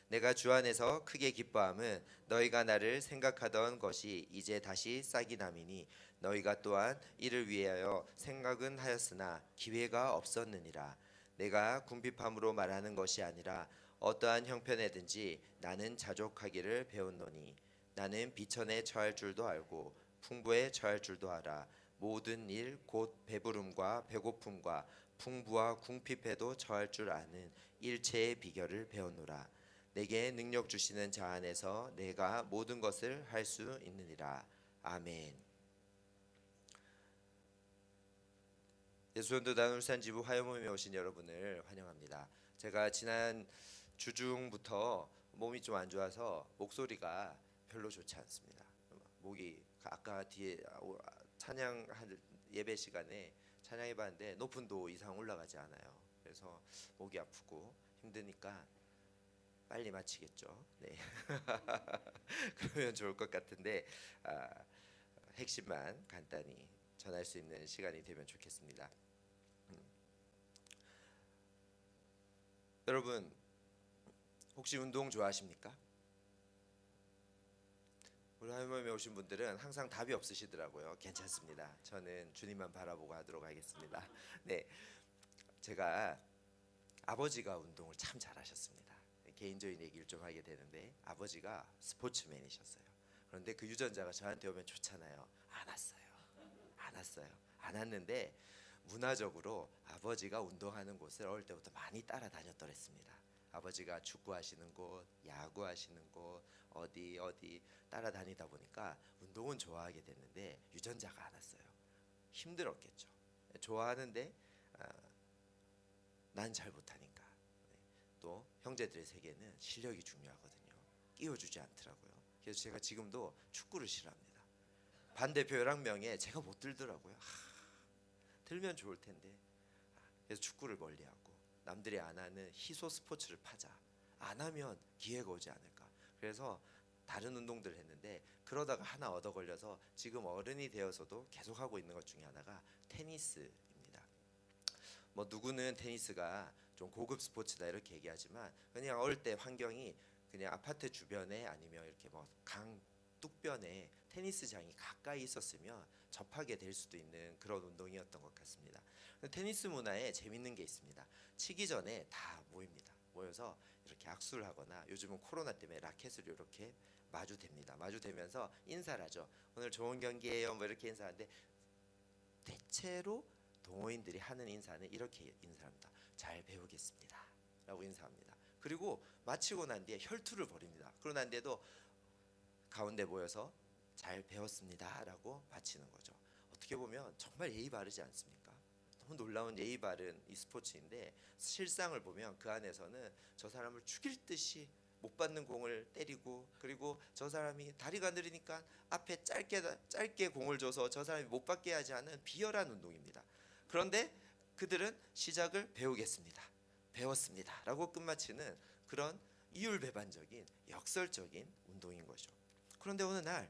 내가 주 안에서 크게 기뻐함은 너희가 나를 생각하던 것이 이제 다시 싹이 남이니 너희가 또한 이를 위하여 생각은 하였으나 기회가 없었느니라. 내가 궁핍함으로 말하는 것이 아니라 어떠한 형편에든지 나는 자족하기를 배웠노니 나는 비천에 처할 줄도 알고 풍부에 처할 줄도 알아. 모든 일 곧 배부름과 배고픔과 풍부와 궁핍에도 처할 줄 아는 일체의 비결을 배웠노라. 내게 능력 주시는 자 안에서 내가 모든 것을 할 수 있느니라. 아멘. 예수연도단 울산지부 화요모임에 오신 여러분을 환영합니다. 제가 지난 주중부터 몸이 좀 안 좋아서 목소리가 별로 좋지 않습니다. 목이 아까 뒤에 찬양 예배 시간에 찬양해봤는데 높은 도 이상 올라가지 않아요. 그래서 목이 아프고 힘드니까 빨리 마치겠죠. 네. 그러면 좋을 것 같은데 핵심만 간단히 전할 수 있는 시간이 되면 좋겠습니다. 여러분 혹시 운동 좋아하십니까? 우리 하나님에 오신 분들은 항상 답이 없으시더라고요. 괜찮습니다. 저는 주님만 바라보고 하도록 하겠습니다. 네, 제가 아버지가 운동을 참 잘하셨습니다. 개인적인 얘기를 좀 하게 되는데 아버지가 스포츠맨이셨어요. 그런데 그 유전자가 저한테 오면 좋잖아요. 안 왔어요. 안 왔는데 문화적으로 아버지가 운동하는 곳을 어릴 때부터 많이 따라다녔더랬습니다. 아버지가 축구하시는 곳, 야구하시는 곳, 어디 따라다니다 보니까 운동은 좋아하게 됐는데 유전자가 안 왔어요. 힘들었겠죠. 좋아하는데 난 잘 못하니까. 또 형제들의 세계는 실력이 중요하거든요. 끼워주지 않더라고요. 그래서 제가 지금도 축구를 싫어합니다. 반대표 11명에 제가 못 들더라고요. 들면 좋을 텐데. 그래서 축구를 멀리하고 남들이 안 하는 희소 스포츠를 파자. 안 하면 기회가 오지 않을까. 그래서 다른 운동들을 했는데 그러다가 하나 얻어 걸려서 지금 어른이 되어서도 계속하고 있는 것 중에 하나가 테니스입니다. 뭐 누구는 테니스가 좀 고급 스포츠다 이렇게 얘기하지만 그냥 어릴 때 환경이 그냥 아파트 주변에 아니면 이렇게 뭐 강 뚝변에 테니스장이 가까이 있었으면 접하게 될 수도 있는 그런 운동이었던 것 같습니다. 테니스 문화에 재밌는 게 있습니다. 치기 전에 다 모입니다. 모여서 이렇게 악수를 하거나 요즘은 코로나 때문에 라켓을 이렇게 마주댑니다. 마주대면서 인사를 하죠. 오늘 좋은 경기예요. 뭐 이렇게 인사하는데 대체로 동호인들이 하는 인사는 이렇게 인사합니다. 잘 배우겠습니다. 라고 인사합니다. 그리고 마치고 난 뒤에 혈투를 벌입니다. 그러고 난 뒤에도 가운데 모여서 잘 배웠습니다. 라고 바치는 거죠. 어떻게 보면 정말 예의 바르지 않습니까? 너무 놀라운 예의 바른 이 스포츠인데 실상을 보면 그 안에서는 저 사람을 죽일 듯이 못 받는 공을 때리고 그리고 저 사람이 다리가 느리니까 앞에 짧게 공을 줘서 저 사람이 못 받게 하지 않은 비열한 운동입니다. 그런데 그들은 시작을 배웠습니다 라고 끝마치는 그런 이율배반적인 역설적인 운동인 거죠. 그런데 어느 날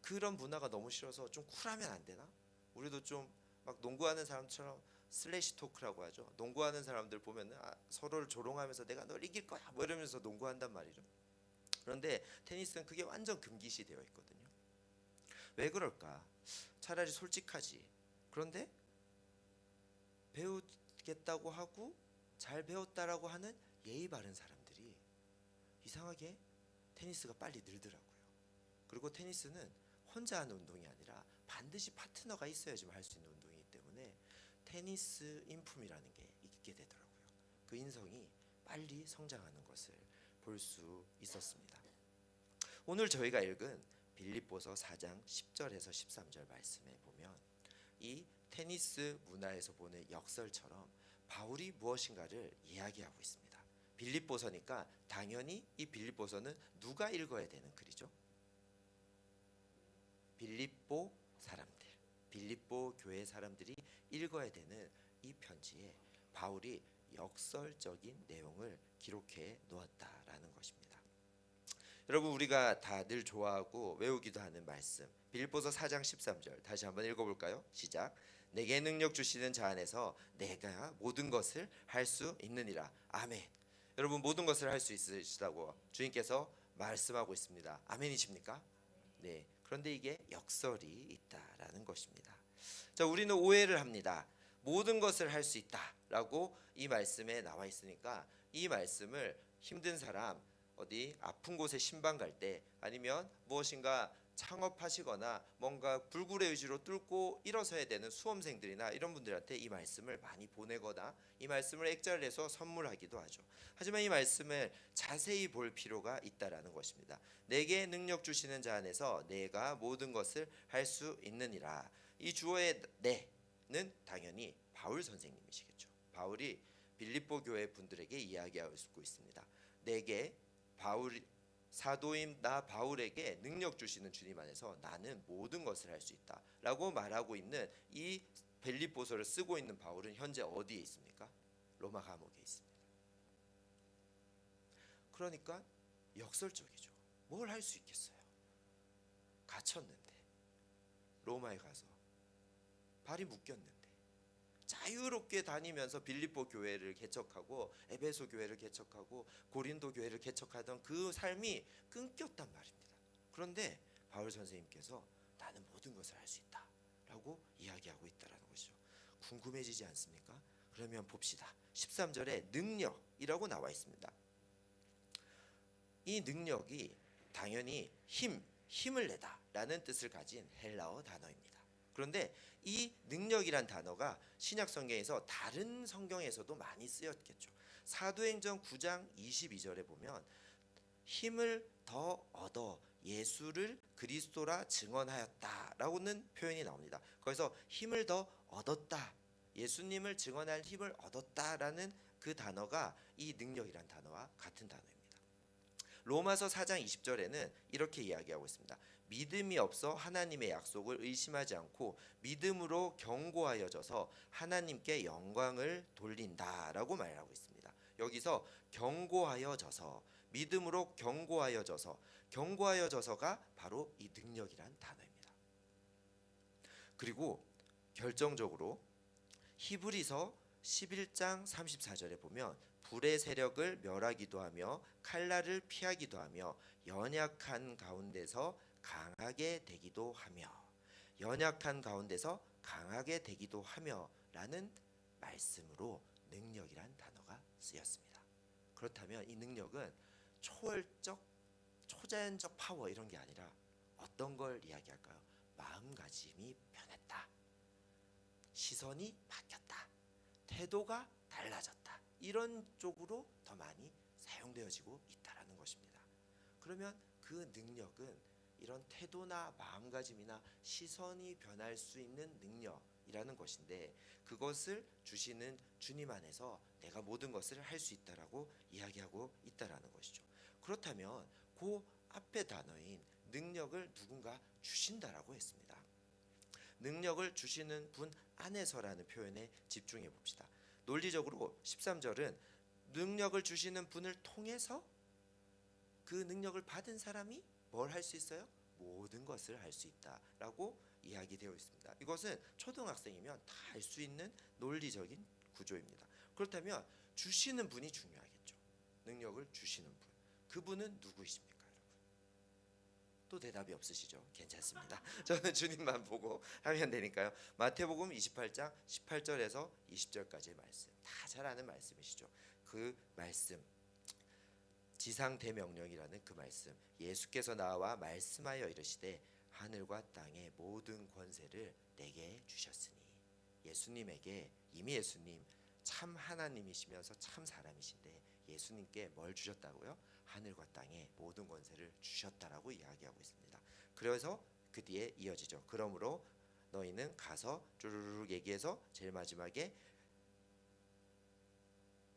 그런 문화가 너무 싫어서 좀 쿨하면 안 되나? 우리도 좀 막 농구하는 사람처럼 슬래시 토크라고 하죠. 농구하는 사람들 보면은 서로를 조롱하면서 내가 널 이길 거야 뭐 이러면서 농구한단 말이죠. 그런데 테니스는 그게 완전 금기시 되어 있거든요. 왜 그럴까? 차라리 솔직하지. 그런데 배우겠다고 하고 잘 배웠다라고 하는 예의 바른 사람들이 이상하게 테니스가 빨리 늘더라고요. 그리고 테니스는 혼자 하는 운동이 아니라 반드시 파트너가 있어야지만 할 수 있는 운동이기 때문에 테니스 인품이라는 게 있게 되더라고요. 그 인성이 빨리 성장하는 것을 볼 수 있었습니다. 오늘 저희가 읽은 빌립보서 4장 10절에서 13절 말씀에 보면 이 테니스 문화에서 보는 역설처럼 바울이 무엇인가를 이야기하고 있습니다. 빌립보서니까 당연히 이 빌립보서는 누가 읽어야 되는 글이죠? 빌립보 사람들, 빌립보 교회 사람들이 읽어야 되는 이 편지에 바울이 역설적인 내용을 기록해 놓았다라는 것입니다. 여러분, 우리가 다 늘 좋아하고 외우기도 하는 말씀, 빌립보서 4장 13절 다시 한번 읽어볼까요? 시작. 내게 능력 주시는 자 안에서 내가 모든 것을 할 수 있느니라. 아멘. 여러분, 모든 것을 할 수 있으시다고 주님께서 말씀하고 있습니다. 아멘이십니까? 네. 그런데 이게 역설이 있다라는 것입니다. 자, 우리는 오해를 합니다. 모든 것을 할 수 있다라고 이 말씀에 나와 있으니까 이 말씀을 힘든 사람, 어디 아픈 곳에 신방 갈 때, 아니면 무엇인가 창업하시거나 뭔가 불굴의 의지로 뚫고 일어서야 되는 수험생들이나 이런 분들한테 이 말씀을 많이 보내거나 이 말씀을 액자를 해서 선물하기도 하죠. 하지만 이 말씀을 자세히 볼 필요가 있다라는 것입니다. 내게 능력 주시는 자 안에서 내가 모든 것을 할 수 있느니라. 이 주어의 내는 당연히 바울 선생님이시겠죠. 바울이 빌립보 교회 분들에게 이야기하고 있습니다. 내게 사도인 나 바울에게 능력 주시는 주님 안에서 나는 모든 것을 할 수 있다라고 말하고 있는 이 빌립보서를 쓰고 있는 바울은 현재 어디에 있습니까? 로마 감옥에 있습니다. 그러니까 역설적이죠. 뭘 할 수 있겠어요? 갇혔는데, 로마에 가서 발이 묶였는데 자유롭게 다니면서 빌립보 교회를 개척하고 에베소 교회를 개척하고 고린도 교회를 개척하던 그 삶이 끊겼단 말입니다. 그런데 바울 선생님께서 나는 모든 것을 할 수 있다라고 이야기하고 있다라는 것이죠. 궁금해지지 않습니까? 그러면 봅시다. 13절에 능력이라고 나와 있습니다. 이 능력이 당연히 힘을 내다라는 뜻을 가진 헬라어 단어입니다. 그런데 이 능력이란 단어가 신약 성경에서 다른 성경에서도 많이 쓰였겠죠. 사도행전 9장 22절에 보면 힘을 더 얻어 예수를 그리스도라 증언하였다라고는 표현이 나옵니다. 거기서 힘을 더 얻었다, 예수님을 증언할 힘을 얻었다라는 그 단어가 이 능력이란 단어와 같은 단어입니다. 로마서 4장 20절에는 이렇게 이야기하고 있습니다. 믿음이 없어 하나님의 약속을 의심하지 않고 믿음으로 견고하여져서 하나님께 영광을 돌린다라고 말하고 있습니다. 여기서 견고하여져서, 믿음으로 견고하여져서가 바로 이 능력이란 단어입니다. 그리고 결정적으로 히브리서 11장 34절에 보면 불의 세력을 멸하기도 하며 칼날을 피하기도 하며 연약한 가운데서 강하게 되기도 하며 라는 말씀으로 능력이란 단어가 쓰였습니다. 그렇다면 이 능력은 초월적, 초자연적 파워 이런 게 아니라 어떤 걸 이야기할까요? 마음가짐이 변했다, 시선이 바뀌었다, 태도가 달라졌다, 이런 쪽으로 더 많이 사용되어지고 있다라는 것입니다. 그러면 그 능력은 이런 태도나 마음가짐이나 시선이 변할 수 있는 능력이라는 것인데, 그것을 주시는 주님 안에서 내가 모든 것을 할 수 있다라고 이야기하고 있다라는 것이죠. 그렇다면 그 앞에 단어인 능력을 누군가 주신다라고 했습니다. 능력을 주시는 분 안에서라는 표현에 집중해 봅시다. 논리적으로 13절은 능력을 주시는 분을 통해서 그 능력을 받은 사람이 뭘 할 수 있어요? 모든 것을 할 수 있다라고 이야기되어 있습니다. 이것은 초등학생이면 다 알 수 있는 논리적인 구조입니다. 그렇다면 주시는 분이 중요하겠죠. 능력을 주시는 분, 그분은 누구이십니까, 여러분? 또 대답이 없으시죠? 괜찮습니다. 저는 주님만 보고 하면 되니까요. 마태복음 28장 18절에서 20절까지의 말씀, 다 잘 아는 말씀이시죠. 그 말씀, 지상대명령이라는 그 말씀, 예수께서 나와 말씀하여 이르시되 하늘과 땅의 모든 권세를 내게 주셨으니, 예수님에게 이미 예수님 참 하나님이시면서 참 사람이신데 예수님께 뭘 주셨다고요? 하늘과 땅의 모든 권세를 주셨다라고 이야기하고 있습니다. 그래서 그 뒤에 이어지죠. 그러므로 너희는 가서 쭈루룩 얘기해서 제일 마지막에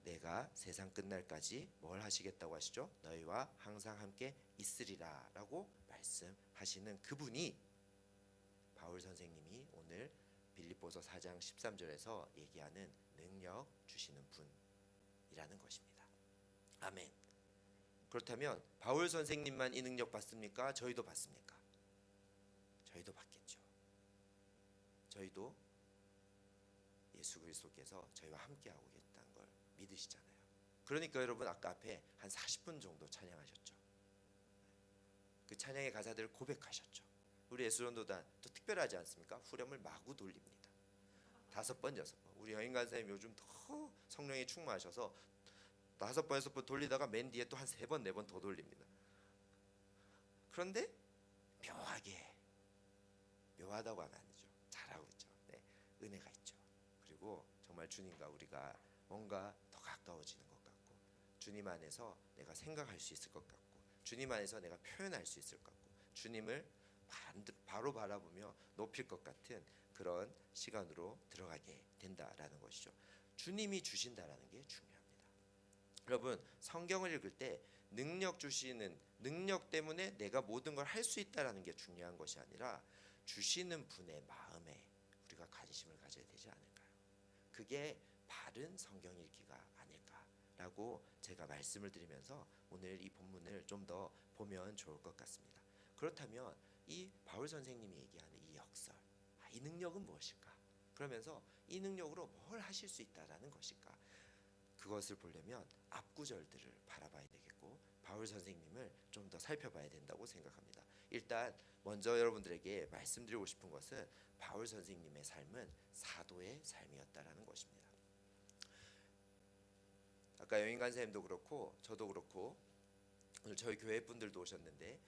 내가 세상 끝날까지 뭘 하시겠다고 하시죠? 너희와 항상 함께 있으리라 라고 말씀하시는 그분이 바울 선생님이 오늘 빌립보서 4장 13절에서 얘기하는 능력 주시는 분이라는 것입니다. 아멘. 그렇다면 바울 선생님만 이 능력 받습니까? 저희도 받습니까? 저희도 받겠죠. 저희도 예수 그리스도께서 저희와 함께하고 계시다는 걸 믿으시잖아요. 그러니까 여러분 아까 앞에 한 40분 정도 찬양하셨죠. 그 찬양의 가사들을 고백하셨죠. 우리 예수론도단 또 특별하지 않습니까? 후렴을 마구 돌립니다. 5번, 6번. 우리 여인 간사님 요즘 더 성령이 충만하셔서 5번, 6번 돌리다가 맨 뒤에 또 한 3번, 4번 더 돌립니다. 그런데 묘하다고 하면 아니죠. 잘하고 있죠. 네, 은혜가 있죠. 그리고 정말 주님과 우리가 뭔가 더 가까워지는 것 같고 주님 안에서 내가 생각할 수 있을 것 같고 주님 안에서 내가 표현할 수 있을 것 같고 주님을 바로 바라보며 높일 것 같은 그런 시간으로 들어가게 된다라는 것이죠. 주님이 주신다라는 게 중요합니다. 여러분 성경을 읽을 때 능력 주시는 능력 때문에 내가 모든 걸 할 수 있다라는 게 중요한 것이 아니라 주시는 분의 마음에 우리가 관심을 가져야 되지 않을까요? 그게 바른 성경 읽기가 아닐까라고 제가 말씀을 드리면서 오늘 이 본문을 좀 더 보면 좋을 것 같습니다. 그렇다면 이 바울 선생님이 얘기하는 이 역설, 이 능력은 무엇일까? 그러면서 이 능력으로 뭘 하실 수 있다라는 것일까? 그것을 보려면 앞구절들을 바라봐야 되겠고 바울 선생님을 좀 더 살펴봐야 된다고 생각합니다. 일단 먼저 여러분들에게 말씀드리고 싶은 것은 바울 선생님의 삶은 사도의 삶이었다라는 것입니다. 아까 여인 간사님도 그렇고 저도 그렇고 오늘 저희 교회 분들도 오셨는데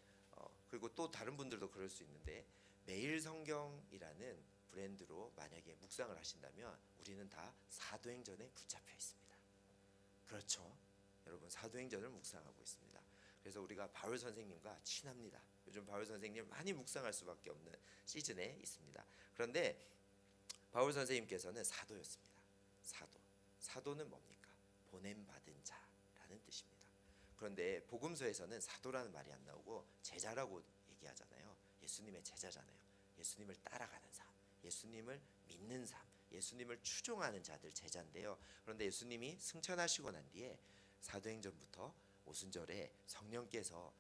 그리고 또 다른 분들도 그럴 수 있는데 매일 성경이라는 브랜드로 만약에 묵상을 하신다면 우리는 다 사도행전에 붙잡혀 있습니다. 그렇죠? 여러분 사도행전을 묵상하고 있습니다. 그래서 우리가 바울 선생님과 친합니다. 요즘 바울 선생님을 많이 묵상할 수밖에 없는 시즌에 있습니다. 그런데 바울 선생님께서는 사도였습니다. 사도는 뭡니까? 보냄받은 자라는 뜻입니다. 그런데 복음서에서는 사도라는 말이 안 나오고 제자라고 얘기하잖아요. 예수님의 제자잖아요. 예수님을 따라가는 삶, 예수님을 믿는 삶, 예수님을 추종하는 자들 제자인데요. 그런데 예수님이 승천하시고 난 뒤에 사도행전부터 오순절에 성령께서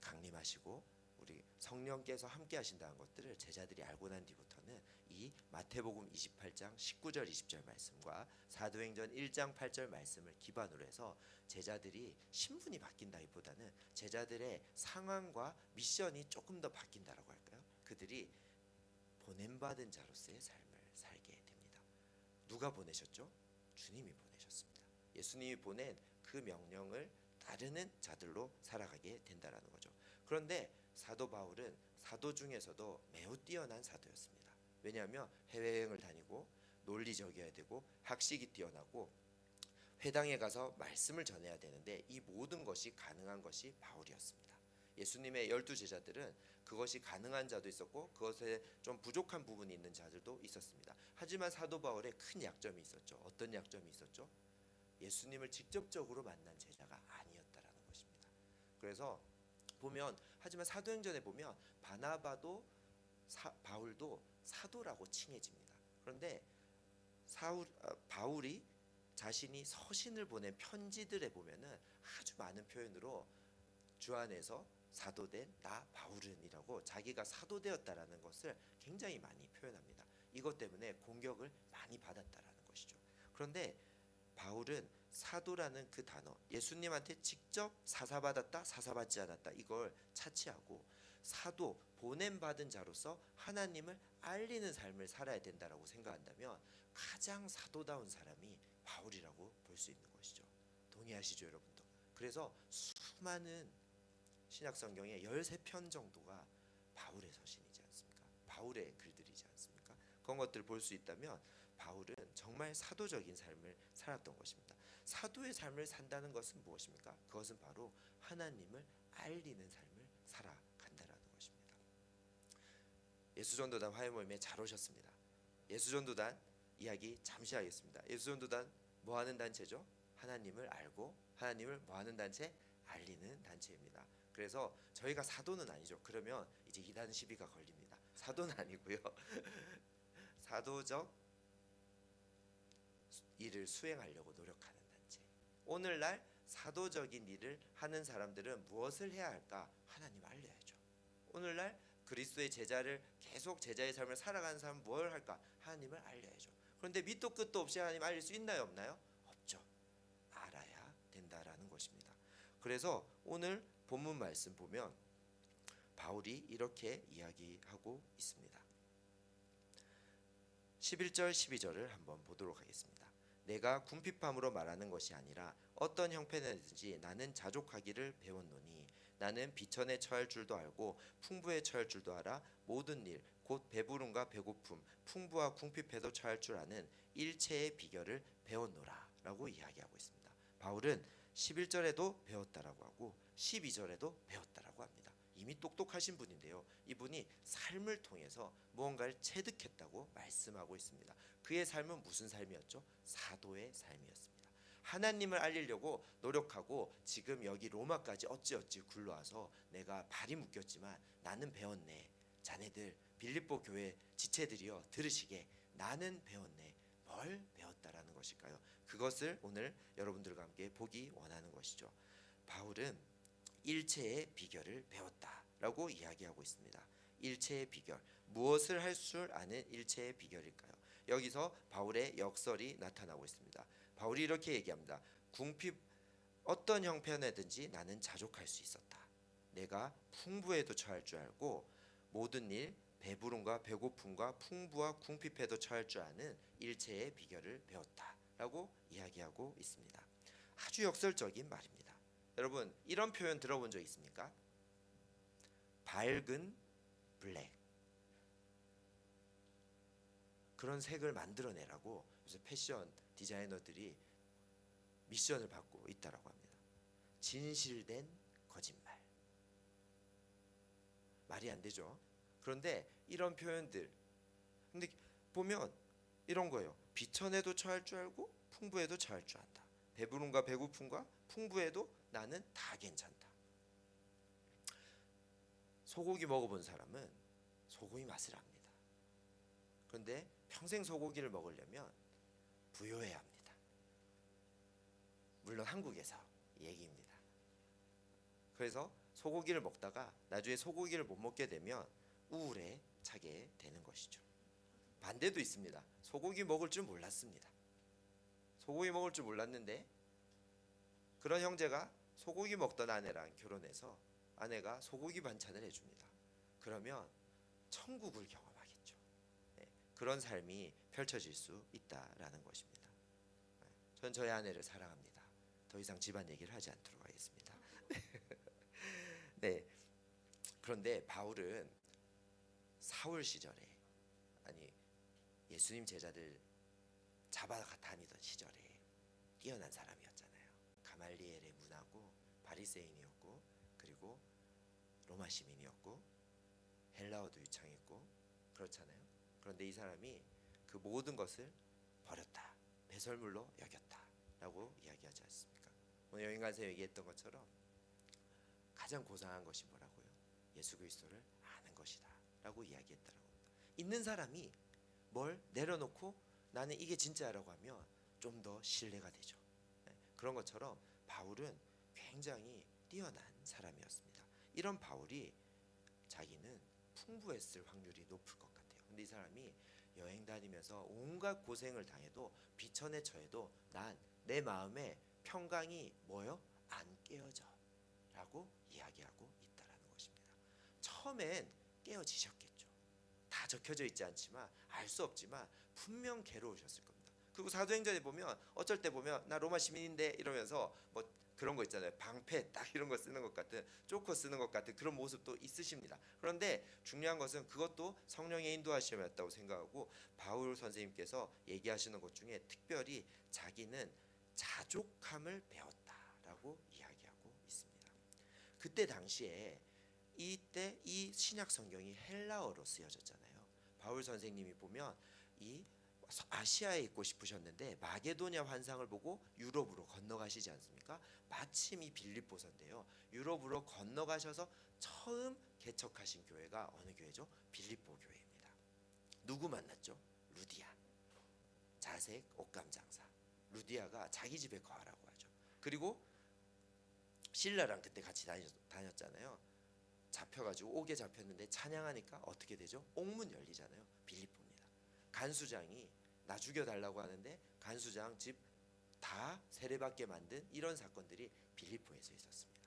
강림하시고 우리 성령께서 함께 하신다는 것들을 제자들이 알고 난 뒤부터는 이 마태복음 28장 19절 20절 말씀과 사도행전 1장 8절 말씀을 기반으로 해서 제자들이 신분이 바뀐다기보다는 제자들의 상황과 미션이 조금 더 바뀐다라고 할까요? 그들이 보냄받은 자로서의 삶을 살게 됩니다. 누가 보내셨죠? 주님이 보내셨습니다. 예수님이 보낸 그 명령을 따르는 자들로 살아가게 된다라는 거죠. 그런데 사도 바울은 사도 중에서도 매우 뛰어난 사도였습니다. 왜냐하면 해외여행을 다니고 논리적이어야 되고 학식이 뛰어나고 회당에 가서 말씀을 전해야 되는데 이 모든 것이 가능한 것이 바울이었습니다. 예수님의 12제자들은 그것이 가능한 자도 있었고 그것에 좀 부족한 부분이 있는 자들도 있었습니다. 하지만 사도 바울의 큰 약점이 있었죠. 어떤 약점이 있었죠? 예수님을 직접적으로 만난 제자가 아니었다라는 것입니다. 그래서 보면 하지만 사도행전에 보면 바나바도 바울도 사도라고 칭해집니다. 그런데 바울이 자신이 서신을 보낸 편지들에 보면은 아주 많은 표현으로 주 안에서 사도된 나 바울은이라고 자기가 사도되었다라는 것을 굉장히 많이 표현합니다. 이것 때문에 공격을 많이 받았다라는 것이죠. 그런데 바울은 사도라는 그 단어, 예수님한테 직접 사사받았다, 사사받지 않았다 이걸 차치하고 사도, 보냄받은 자로서 하나님을 알리는 삶을 살아야 된다라고 생각한다면 가장 사도다운 사람이 바울이라고 볼 수 있는 것이죠. 동의하시죠, 여러분도? 그래서 수많은 신약 성경의 13편 정도가 바울의 서신이지 않습니까? 바울의 글들이지 않습니까? 그런 것들을 볼 수 있다면 바울은 정말 사도적인 삶을 살았던 것입니다. 사도의 삶을 산다는 것은 무엇입니까? 그것은 바로 하나님을 알리는 삶을 살아간다라는 것입니다. 예수전도단 화해모임에 잘 오셨습니다. 예수전도단 이야기 잠시 하겠습니다. 예수전도단 뭐하는 단체죠? 하나님을 알고 하나님을 뭐하는 단체? 알리는 단체입니다. 그래서 저희가 사도는 아니죠. 그러면 이제 이단 시비가 걸립니다. 사도는 아니고요. 사도적 일을 수행하려고 노력하는 단체. 오늘날 사도적인 일을 하는 사람들은 무엇을 해야 할까? 하나님 알려야죠. 오늘날 그리스도의 제자를 계속 제자의 삶을 살아가는 사람은 뭘 할까? 하나님을 알려야죠. 그런데 밑도 끝도 없이 하나님 알릴 수 있나요? 없나요? 없죠. 알아야 된다라는 것입니다. 그래서 오늘 본문 말씀 보면 바울이 이렇게 이야기하고 있습니다. 11절 12절을 한번 보도록 하겠습니다. 내가 궁핍함으로 말하는 것이 아니라 어떤 형편이든지 나는 자족하기를 배웠노니 나는 비천에 처할 줄도 알고 풍부에 처할 줄도 알아 모든 일 곧 배부름과 배고픔 풍부와 궁핍에도 처할 줄 아는 일체의 비결을 배웠노라 라고 이야기하고 있습니다. 바울은 11절에도 배웠다라고 하고 12절에도 배웠다라고 합니다. 이미 똑똑하신 분인데요. 이분이 삶을 통해서 무언가를 체득했다고 말씀하고 있습니다. 그의 삶은 무슨 삶이었죠? 사도의 삶이었습니다. 하나님을 알리려고 노력하고 지금 여기 로마까지 어찌어찌 굴러와서 내가 발이 묶였지만 나는 배웠네. 자네들 빌립보 교회 지체들이여 들으시게 나는 배웠네. 뭘 배웠다라는 것일까요? 그것을 오늘 여러분들과 함께 보기 원하는 것이죠. 바울은 일체의 비결을 배웠다라고 이야기하고 있습니다. 일체의 비결, 무엇을 할 줄 아는 일체의 비결일까요? 여기서 바울의 역설이 나타나고 있습니다. 바울이 이렇게 얘기합니다. 궁핍 어떤 형편이든지 나는 자족할 수 있었다. 내가 풍부에도 처할 줄 알고 모든 일 배부름과 배고픔과 풍부와 궁핍에도 처할 줄 아는 일체의 비결을 배웠다라고 이야기하고 있습니다. 아주 역설적인 말입니다. 여러분 이런 표현 들어본 적 있습니까? 밝은 블랙, 그런 색을 만들어내라고 요새 패션 디자이너들이 미션을 받고 있다라고 합니다. 진실된 거짓말. 말이 안 되죠. 그런데 이런 표현들, 근데 보면 이런 거예요. 비천에도 처할 줄 알고 풍부에도 처할 줄 안다. 배부름과 배고픔과 풍부에도 나는 다 괜찮다. 소고기 먹어본 사람은 소고기 맛을 압니다. 그런데 평생 소고기를 먹으려면 부요해야 합니다. 물론 한국에서 얘기입니다. 그래서 소고기를 먹다가 나중에 소고기를 못 먹게 되면 우울에 차게 되는 것이죠. 반대도 있습니다. 소고기 먹을 줄 몰랐습니다. 소고기 먹을 줄 몰랐는데 그런 형제가 소고기 먹던 아내랑 결혼해서 아내가 소고기 반찬을 해줍니다. 그러면 천국을 경험하겠죠. 네, 그런 삶이 펼쳐질 수 있다라는 것입니다. 전 저희 아내를 사랑합니다. 더 이상 집안 얘기를 하지 않도록 하겠습니다. 네, 그런데 바울은 사울 시절에 아니 예수님 제자들 잡아 다니던 시절에 뛰어난 사람이었잖아요. 가말리엘의 문하고 바리새인이었고 그리고 로마 시민이었고 헬라어도 유창했고 그렇잖아요. 그런데 이 사람이 그 모든 것을 버렸다. 배설물로 여겼다라고 이야기하지 않습니까? 오늘 여인간세 얘기했던 것처럼 가장 고상한 것이 뭐라고요? 예수 그리스도를 아는 것이다 라고 이야기했다라고 합니다. 있는 사람이 뭘 내려놓고 나는 이게 진짜라고 하면 좀 더 신뢰가 되죠. 네, 그런 것처럼 바울은 굉장히 뛰어난 사람이었습니다. 이런 바울이 자기는 풍부했을 확률이 높을 것 같아요. 근데 이 사람이 여행 다니면서 온갖 고생을 당해도 비천에 처해도 난 내 마음에 평강이 뭐요? 안 깨어져 라고 이야기하고 있다라는 것입니다. 처음엔 깨어지셨겠죠. 다 적혀져 있지 않지만 알 수 없지만 분명 괴로우셨을 겁니다. 그리고 사도행전에 보면 어쩔 때 보면 나 로마 시민인데 이러면서 뭐 그런 거 있잖아요. 방패 딱 이런 거 쓰는 것 같은, 쪼커 쓰는 것 같은 그런 모습도 있으십니다. 그런데 중요한 것은 그것도 성령의 인도하심이었다고 생각하고, 바울 선생님께서 얘기하시는 것 중에 특별히 자기는 자족함을 배웠다라고 이야기하고 있습니다. 그때 당시에 이때 이 신약 성경이 헬라어로 쓰여졌잖아요. 바울 선생님이 보면 이 아시아에 있고 싶으셨는데 마게도냐 환상을 보고 유럽으로 건너가시지 않습니까? 마침 이 빌립보서인데요. 유럽으로 건너가셔서 처음 개척하신 교회가 어느 교회죠? 빌립보 교회입니다. 누구 만났죠? 루디아. 자색 옷감 장사. 루디아가 자기 집에 거하라고 하죠. 그리고 신라랑 그때 같이 다녔잖아요. 잡혀가지고 옥에 잡혔는데 찬양하니까 어떻게 되죠? 옥문 열리잖아요. 빌립보입니다. 간수장이 나 죽여달라고 하는데 간수장 집 다 세례받게 만든 이런 사건들이 빌립보에서 있었습니다.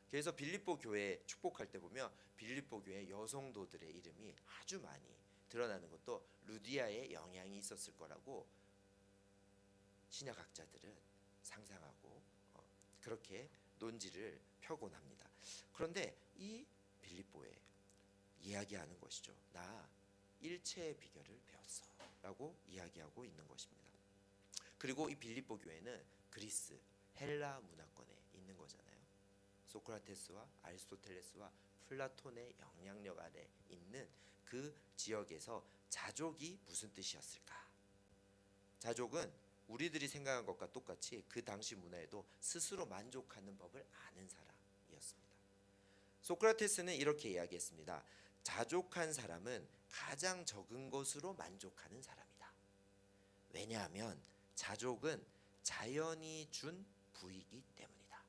그래서 빌립보 교회 축복할 때 보면 빌립보 교회 여성도들의 이름이 아주 많이 드러나는 것도 루디아의 영향이 있었을 거라고 신약학자들은 상상하고 그렇게 논지를 펴곤 합니다. 그런데 이 빌립보에 이야기하는 것이죠. 나 일체의 비결을 배웠어 라고 이야기하고 있는 것입니다. 그리고 이 빌립보 교회는 그리스 헬라 문화권에 있는 거잖아요. 소크라테스와 아리스토텔레스와 플라톤의 영향력 아래 있는 그 지역에서 자족이 무슨 뜻이었을까? 자족은 우리들이 생각한 것과 똑같이 그 당시 문화에도 스스로 만족하는 법을 아는 사람이었습니다. 소크라테스는 이렇게 이야기했습니다. 자족한 사람은 가장 적은 것으로 만족하는 사람이다. 왜냐하면 자족은 자연이 준 부이기 때문이다.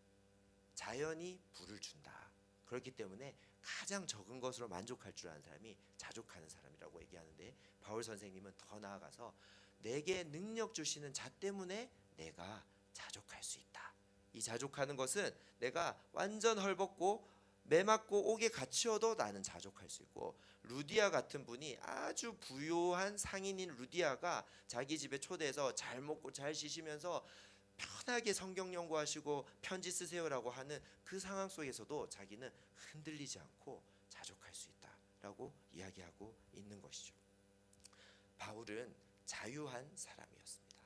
자연이 부를 준다. 그렇기 때문에 가장 적은 것으로 만족할 줄 아는 사람이 자족하는 사람이라고 얘기하는데, 바울 선생님은 더 나아가서 내게 능력 주시는 자 때문에 내가 자족할 수 있다. 이 자족하는 것은 내가 완전 헐벗고 매맞고 옥에 갇혀도 나는 자족할 수 있고, 루디아 같은 분이 아주 부유한 상인인 루디아가 자기 집에 초대해서 잘 먹고 잘 쉬시면서 편하게 성경 연구하시고 편지 쓰세요라고 하는 그 상황 속에서도 자기는 흔들리지 않고 자족할 수 있다라고 이야기하고 있는 것이죠. 바울은 자유한 사람이었습니다.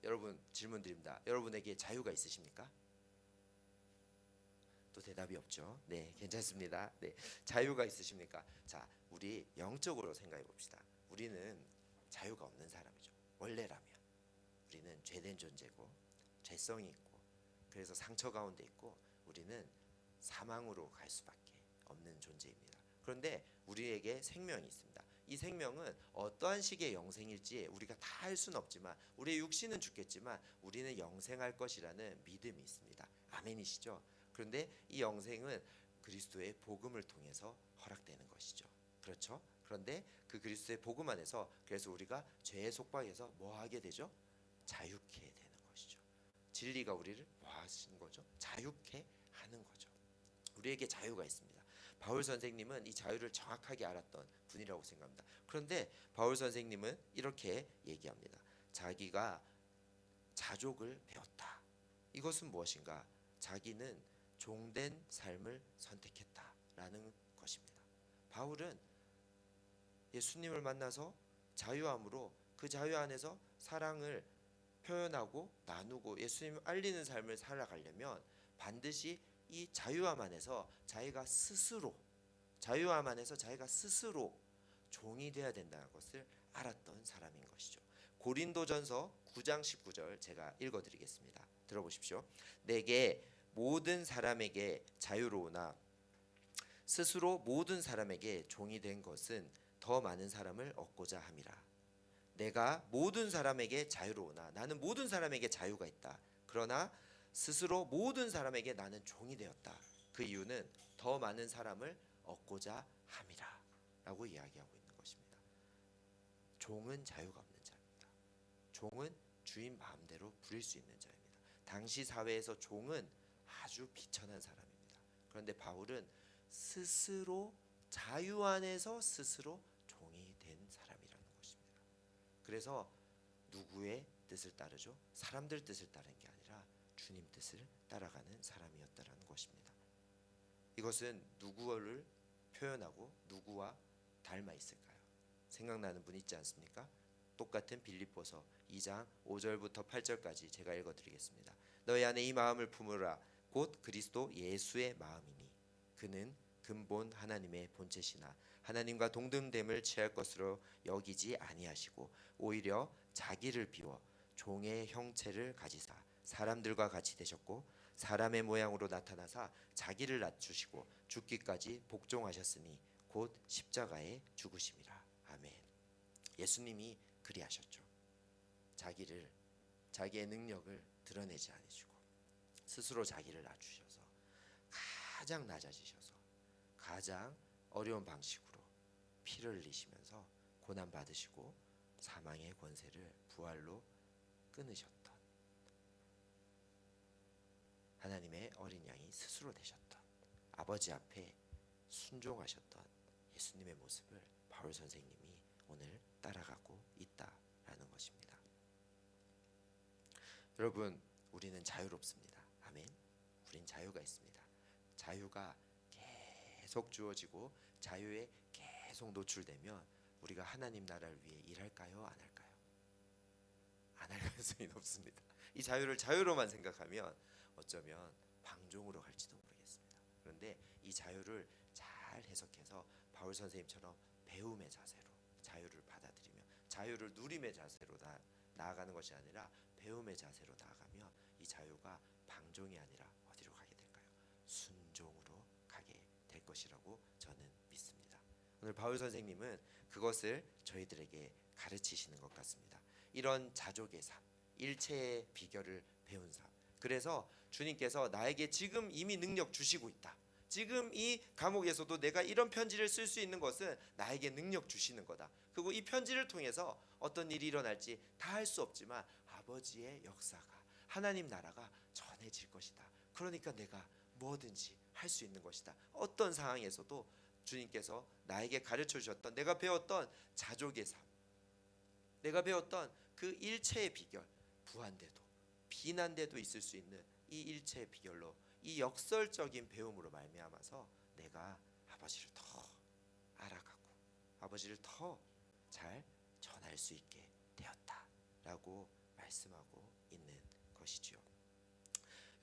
여러분 질문 드립니다. 여러분에게 자유가 있으십니까? 또 대답이 없죠. 네, 괜찮습니다. 네, 자유가 있으십니까? 자, 우리 영적으로 생각해 봅시다. 우리는 자유가 없는 사람이죠. 원래라면 우리는 죄된 존재고 죄성이 있고 그래서 상처 가운데 있고 우리는 사망으로 갈 수밖에 없는 존재입니다. 그런데 우리에게 생명이 있습니다. 이 생명은 어떠한 식의 영생일지 우리가 다 알 수는 없지만 우리의 육신은 죽겠지만 우리는 영생할 것이라는 믿음이 있습니다. 아멘이시죠? 그런데 이 영생은 그리스도의 복음을 통해서 허락되는 것이죠. 그렇죠? 그런데 그 그리스도의 복음 안에서 그래서 우리가 죄의 속박에서 뭐 하게 되죠? 자유케 되는 것이죠. 진리가 우리를 뭐 하시는 거죠? 자유케 하는 거죠. 우리에게 자유가 있습니다. 바울 선생님은 이 자유를 정확하게 알았던 분이라고 생각합니다. 그런데 바울 선생님은 이렇게 얘기합니다. 자기가 자족을 배웠다. 이것은 무엇인가? 자기는 종된 삶을 선택했다라는 것입니다. 바울은 예수님을 만나서 자유함으로 그 자유 안에서 사랑을 표현하고 나누고 예수님을 알리는 삶을 살아가려면 반드시 이 자유함 안에서 자기가 스스로 종이 되어야 된다는 것을 알았던 사람인 것이죠. 고린도전서 9장 19절 제가 읽어드리겠습니다. 들어보십시오. 내게 모든 사람에게 자유로우나 스스로 모든 사람에게 종이 된 것은 더 많은 사람을 얻고자 함이라. 내가 모든 사람에게 자유로우나 나는 모든 사람에게 자유가 있다. 그러나 스스로 모든 사람에게 나는 종이 되었다. 그 이유는 더 많은 사람을 얻고자 함이라 라고 이야기하고 있는 것입니다. 종은 자유가 없는 자입니다. 종은 주인 마음대로 부릴 수 있는 자입니다. 당시 사회에서 종은 아주 비천한 사람입니다. 그런데 바울은 스스로 자유 안에서 스스로 종이 된 사람이라는 것입니다. 그래서 누구의 뜻을 따르죠. 사람들 뜻을 따르는 게 아니라 주님 뜻을 따라가는 사람이었다라는 것입니다. 이것은 누구를 표현하고 누구와 닮아 있을까요? 생각나는 분 있지 않습니까? 똑같은 빌립보서 2장 5절부터 8절까지 제가 읽어드리겠습니다. 너희 안에 이 마음을 품으라. 곧 그리스도 예수의 마음이니 그는 근본 하나님의 본체시나 하나님과 동등됨을 취할 것으로 여기지 아니하시고 오히려 자기를 비워 종의 형체를 가지사 사람들과 같이 되셨고 사람의 모양으로 나타나사 자기를 낮추시고 죽기까지 복종하셨으니 곧 십자가에 죽으심이라. 아멘. 예수님이 그리하셨죠. 자기의 능력을 드러내지 않으시고 스스로 자기를 낮추셔서 가장 낮아지셔서 가장 어려운 방식으로 피를 흘리시면서 고난 받으시고 사망의 권세를 부활로 끊으셨던 하나님의 어린 양이 스스로 되셨던 아버지 앞에 순종하셨던 예수님의 모습을 바울 선생님이 오늘 따라가고 있다라는 것입니다. 여러분, 우리는 자유롭습니다. 아멘. 우린 자유가 있습니다. 자유가 계속 주어지고 자유에 계속 노출되면 우리가 하나님 나라를 위해 일할까요? 안 할까요? 안 할 가능성이 높습니다. 이 자유를 자유로만 생각하면 어쩌면 방종으로 갈지도 모르겠습니다. 그런데 이 자유를 잘 해석해서 바울 선생님처럼 배움의 자세로 자유를 받아들이며 자유를 누림의 자세로 나아가는 것이 아니라 배움의 자세로 나아가면 이 자유가 방종이 아니라 어디로 가게 될까요? 순종으로 가게 될 것이라고 저는 믿습니다. 오늘 바울 선생님은 그것을 저희들에게 가르치시는 것 같습니다. 이런 자족의 삶, 일체의 비결을 배운 삶. 그래서 주님께서 나에게 지금 이미 능력 주시고 있다. 지금 이 감옥에서도 내가 이런 편지를 쓸 수 있는 것은 나에게 능력 주시는 거다. 그리고 이 편지를 통해서 어떤 일이 일어날지 다 할 수 없지만 아버지의 역사가 하나님 나라가 전해질 것이다. 그러니까 내가 뭐든지 할 수 있는 것이다. 어떤 상황에서도 주님께서 나에게 가르쳐 주셨던 내가 배웠던 자족의 삶, 내가 배웠던 그 일체의 비결, 부한데도 비난데도 있을 수 있는 이 일체의 비결로 이 역설적인 배움으로 말미암아서 내가 아버지를 더 알아가고 아버지를 더 잘 전할 수 있게 되었다라고 말씀하고 있는 것이지요.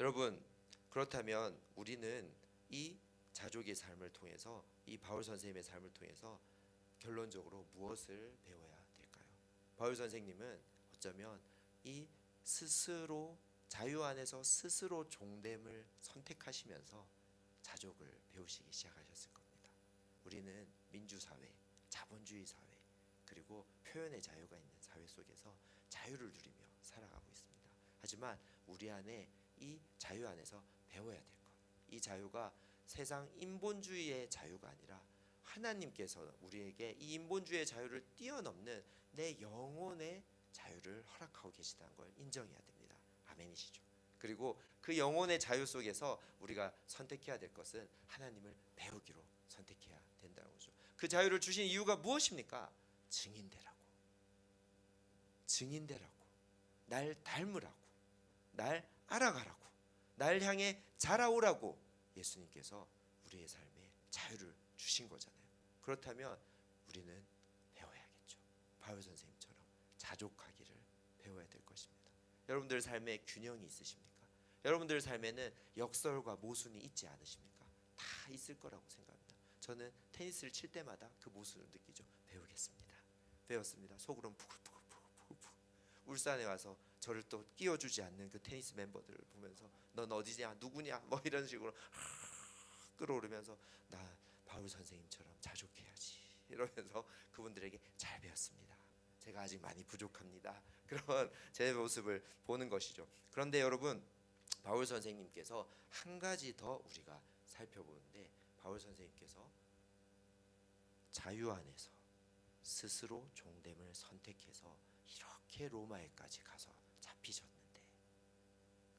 여러분, 그렇다면 우리는 이 자족의 삶을 통해서 이 바울 선생님의 삶을 통해서 결론적으로 무엇을 배워야 될까요? 바울 선생님은 어쩌면 이 스스로 자유 안에서 스스로 종됨을 선택하시면서 자족을 배우시기 시작하셨을 겁니다. 우리는 민주사회, 자본주의 사회, 그리고 표현의 자유가 있는 사회 속에서 자유를 누리며 살아가고 있습니다. 하지만 우리 안에 이 자유 안에서 배워야 될 것, 이 자유가 세상 인본주의의 자유가 아니라 하나님께서 우리에게 이 인본주의의 자유를 뛰어넘는 내 영혼의 자유를 허락하고 계시다는 걸 인정해야 됩니다. 아멘이시죠? 그리고 그 영혼의 자유 속에서 우리가 선택해야 될 것은 하나님을 배우기로 선택해야 된다는 거죠. 그 자유를 주신 이유가 무엇입니까? 증인되라고, 날 닮으라고, 날 알아가라고, 날 향해 자라오라고 예수님께서 우리의 삶에 자유를 주신 거잖아요. 그렇다면 우리는 배워야겠죠. 바울 선생님처럼 자족하기를 배워야 될 것입니다. 여러분들 삶에 균형이 있으십니까? 여러분들 삶에는 역설과 모순이 있지 않으십니까? 다 있을 거라고 생각합니다. 저는 테니스를 칠 때마다 그 모순을 느끼죠. 배웠습니다. 속으로는 푸글푸글. 울산에 와서 저를 또 끼워주지 않는 그 테니스 멤버들을 보면서 넌 어디냐, 누구냐, 뭐 이런 식으로 끌어오르면서 나 바울 선생님처럼 자족해야지 이러면서 그분들에게 잘 배웠습니다. 제가 아직 많이 부족합니다. 그런 제 모습을 보는 것이죠. 그런데 여러분, 바울 선생님께서 한 가지 더 우리가 살펴보는데 바울 선생님께서 자유 안에서 스스로 종됨을 선택해서 이렇게 로마에까지 가서 잡히셨는데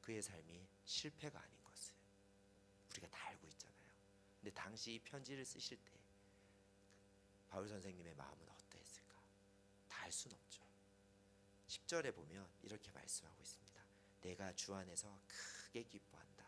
그의 삶이 실패가 아닌 것을 우리가 다 알고 있잖아요. 근데 당시 이 편지를 쓰실 때 바울 선생님의 마음은 어떠했을까? 다 알 수는 없죠. 10절에 보면 이렇게 말씀하고 있습니다. 내가 주 안에서 크게 기뻐한다.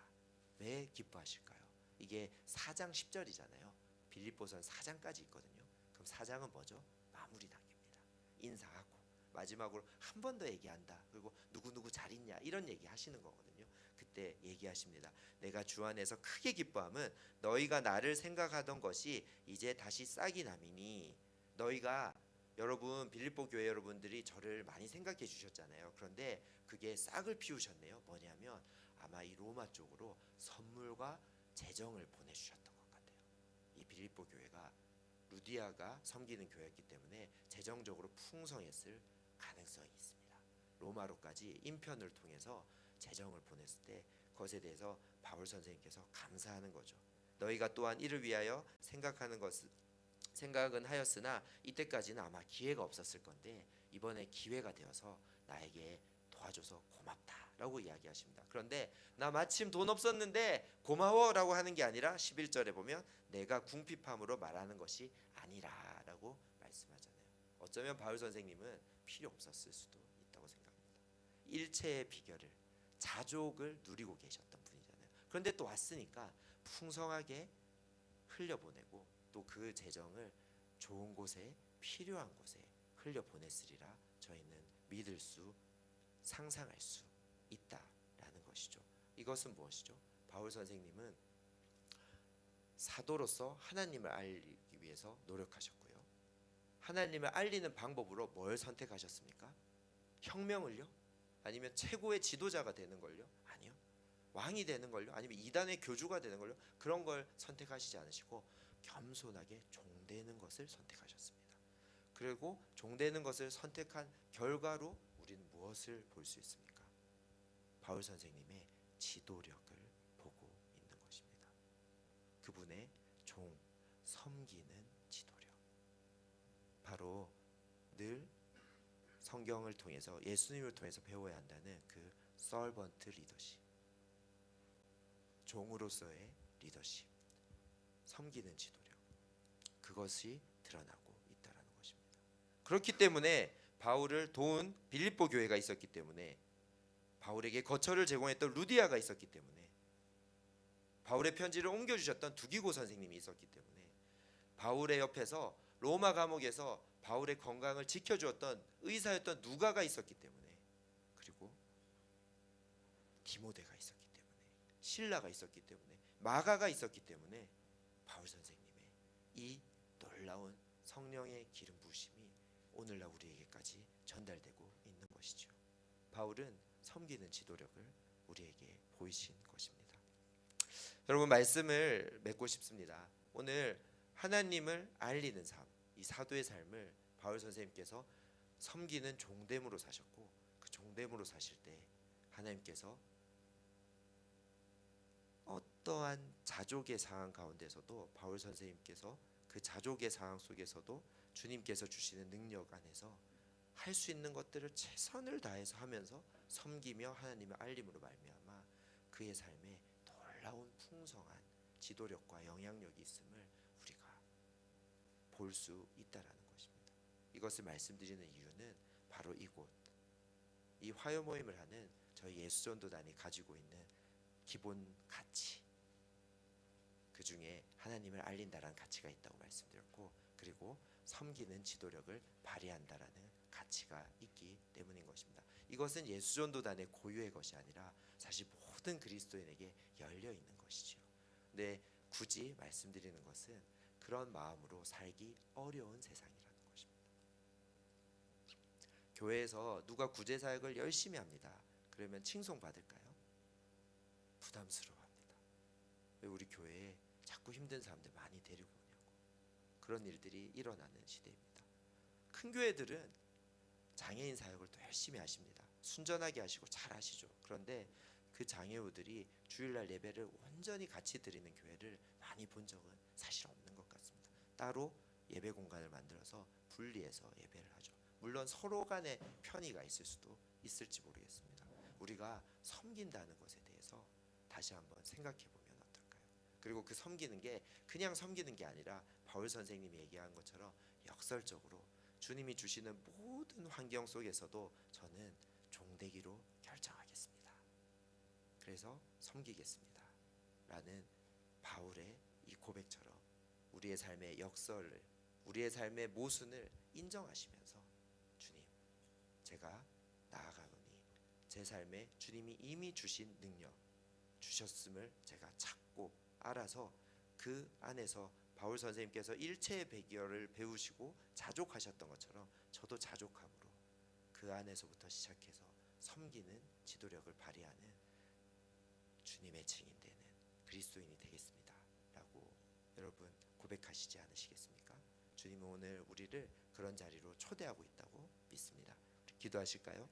왜 기뻐하실까요? 이게 4장 10절이잖아요. 빌립보선 4장까지 있거든요. 그럼 4장은 뭐죠? 마무리 단계입니다. 인사하고 마지막으로 한 번 더 얘기한다. 그리고 누구누구 잘 있냐 이런 얘기 하시는 거거든요. 그때 얘기하십니다. 내가 주 안에서 크게 기뻐함은 너희가 나를 생각하던 것이 이제 다시 싹이 남이니. 너희가 여러분 빌립보 교회 여러분들이 저를 많이 생각해 주셨잖아요. 그런데 그게 싹을 피우셨네요. 뭐냐면 아마 이 로마 쪽으로 선물과 재정을 보내주셨던 것 같아요. 이 빌립보 교회가 루디아가 섬기는 교회였기 때문에 재정적으로 풍성했을 가능성이 있습니다. 로마로까지 인편을 통해서 재정을 보냈을 때 그것에 대해서 바울 선생님께서 감사하는 거죠. 너희가 또한 이를 위하여 생각은 하였으나 이때까지는 아마 기회가 없었을 건데 이번에 기회가 되어서 나에게 도와줘서 고맙다라고 이야기하십니다. 그런데 나 마침 돈 없었는데 고마워라고 하는 게 아니라 11절에 보면 내가 궁핍함으로 말하는 것이 아니라라고 말씀하잖아요. 어쩌면 바울 선생님은 필요 없었을 수도 있다고 생각합니다. 일체의 비결을 자족을 누리고 계셨던 분이잖아요. 그런데 또 왔으니까 풍성하게 흘려보내고 또 그 재정을 좋은 곳에 필요한 곳에 흘려보냈으리라 저희는 믿을 수 상상할 수 있다라는 것이죠. 이것은 무엇이죠? 바울 선생님은 사도로서 하나님을 알리기 위해서 노력하셨고요. 하나님을 알리는 방법으로 뭘 선택하셨습니까? 혁명을요? 아니면 최고의 지도자가 되는 걸요? 아니요. 왕이 되는 걸요? 아니면 이단의 교주가 되는 걸요? 그런 걸 선택하시지 않으시고 겸손하게 종되는 것을 선택하셨습니다. 그리고 종되는 것을 선택한 결과로 우리는 무엇을 볼 수 있습니까? 바울 선생님의 지도력을 보고 있는 것입니다. 그분의 섬기는 지도력. 바로 늘 성경을 통해서 예수님을 통해서 배워야 한다는 그 서번트 리더십, 종으로서의 리더십, 섬기는 지도력, 그것이 드러나고 있다라는 것입니다. 그렇기 때문에 바울을 도운 빌립보 교회가 있었기 때문에, 바울에게 거처를 제공했던 루디아가 있었기 때문에, 바울의 편지를 옮겨주셨던 두기고 선생님이 있었기 때문에, 바울의 옆에서 로마 감옥에서 바울의 건강을 지켜주었던 의사였던 누가가 있었기 때문에, 그리고 디모데가 있었기 때문에, 실라가 있었기 때문에, 마가가 있었기 때문에 바울 선생님의 이 놀라운 성령의 기름 부으심이 오늘날 우리에게까지 전달되고 있는 것이죠. 바울은 섬기는 지도력을 우리에게 보이신 것입니다. 여러분, 말씀을 맺고 싶습니다. 오늘 하나님을 알리는 삶, 이 사도의 삶을 바울 선생님께서 섬기는 종됨으로 사셨고, 그 종됨으로 사실 때 하나님께서 어떠한 자족의 상황 가운데서도 바울 선생님께서 그 자족의 상황 속에서도 주님께서 주시는 능력 안에서 할 수 있는 것들을 최선을 다해서 하면서 섬기며 하나님의 알림으로 말미암아 그의 삶에 놀라운 풍성한 지도력과 영향력이 있음을 우리가 볼 수 있다라는 것입니다. 이것을 말씀드리는 이유는 바로 이곳, 이 화요 모임을 하는 저희 예수전도단이 가지고 있는 기본 가치, 그 중에 하나님을 알린다라는 가치가 있다고 말씀드렸고, 그리고 섬기는 지도력을 발휘한다라는 가치가 있기 때문인 것입니다. 이것은 예수전도단의 고유의 것이 아니라 사실 모든 그리스도인에게 열려 있는 것이죠. 근데 굳이 말씀드리는 것은 그런 마음으로 살기 어려운 세상이라는 것입니다. 교회에서 누가 구제사역을 열심히 합니다. 그러면 칭송받을까요? 부담스러워합니다. 왜 우리 교회에 자꾸 힘든 사람들 많이 데리고 오냐고. 그런 일들이 일어나는 시대입니다. 큰 교회들은 장애인 사역을 또 열심히 하십니다. 순전하게 하시고 잘 하시죠. 그런데 그 장애우들이 주일날 예배를 온전히 같이 드리는 교회를 많이 본 적은 사실 없는 것 같습니다. 따로 예배 공간을 만들어서 분리해서 예배를 하죠. 물론 서로 간에 편의가 있을 수도 있을지 모르겠습니다. 우리가 섬긴다는 것에 대해서 다시 한번 생각해 보면 어떨까요? 그리고 그 섬기는 게 그냥 섬기는 게 아니라 바울 선생님이 얘기한 것처럼 역설적으로 주님이 주시는 모든 환경 속에서도 저는 종되기로 결정하겠습니다. 그래서 섬기겠습니다. 라는 바울의 이 고백처럼 우리의 삶의 역설을, 우리의 삶의 모순을 인정하시면서 주님, 제가 나아가노니 제 삶에 주님이 이미 주신 능력 주셨음을 제가 찾고 알아서 그 안에서 바울 선생님께서 일체의 배결을 배우시고 자족하셨던 것처럼 저도 자족함으로 그 안에서부터 시작해서 섬기는 지도력을 발휘하는 주님의 증인되는 그리스도인이 되겠습니다 라고 여러분 고백하시지 않으시겠습니까? 주님은 오늘 우리를 그런 자리로 초대하고 있다고 믿습니다. 우리 기도하실까요?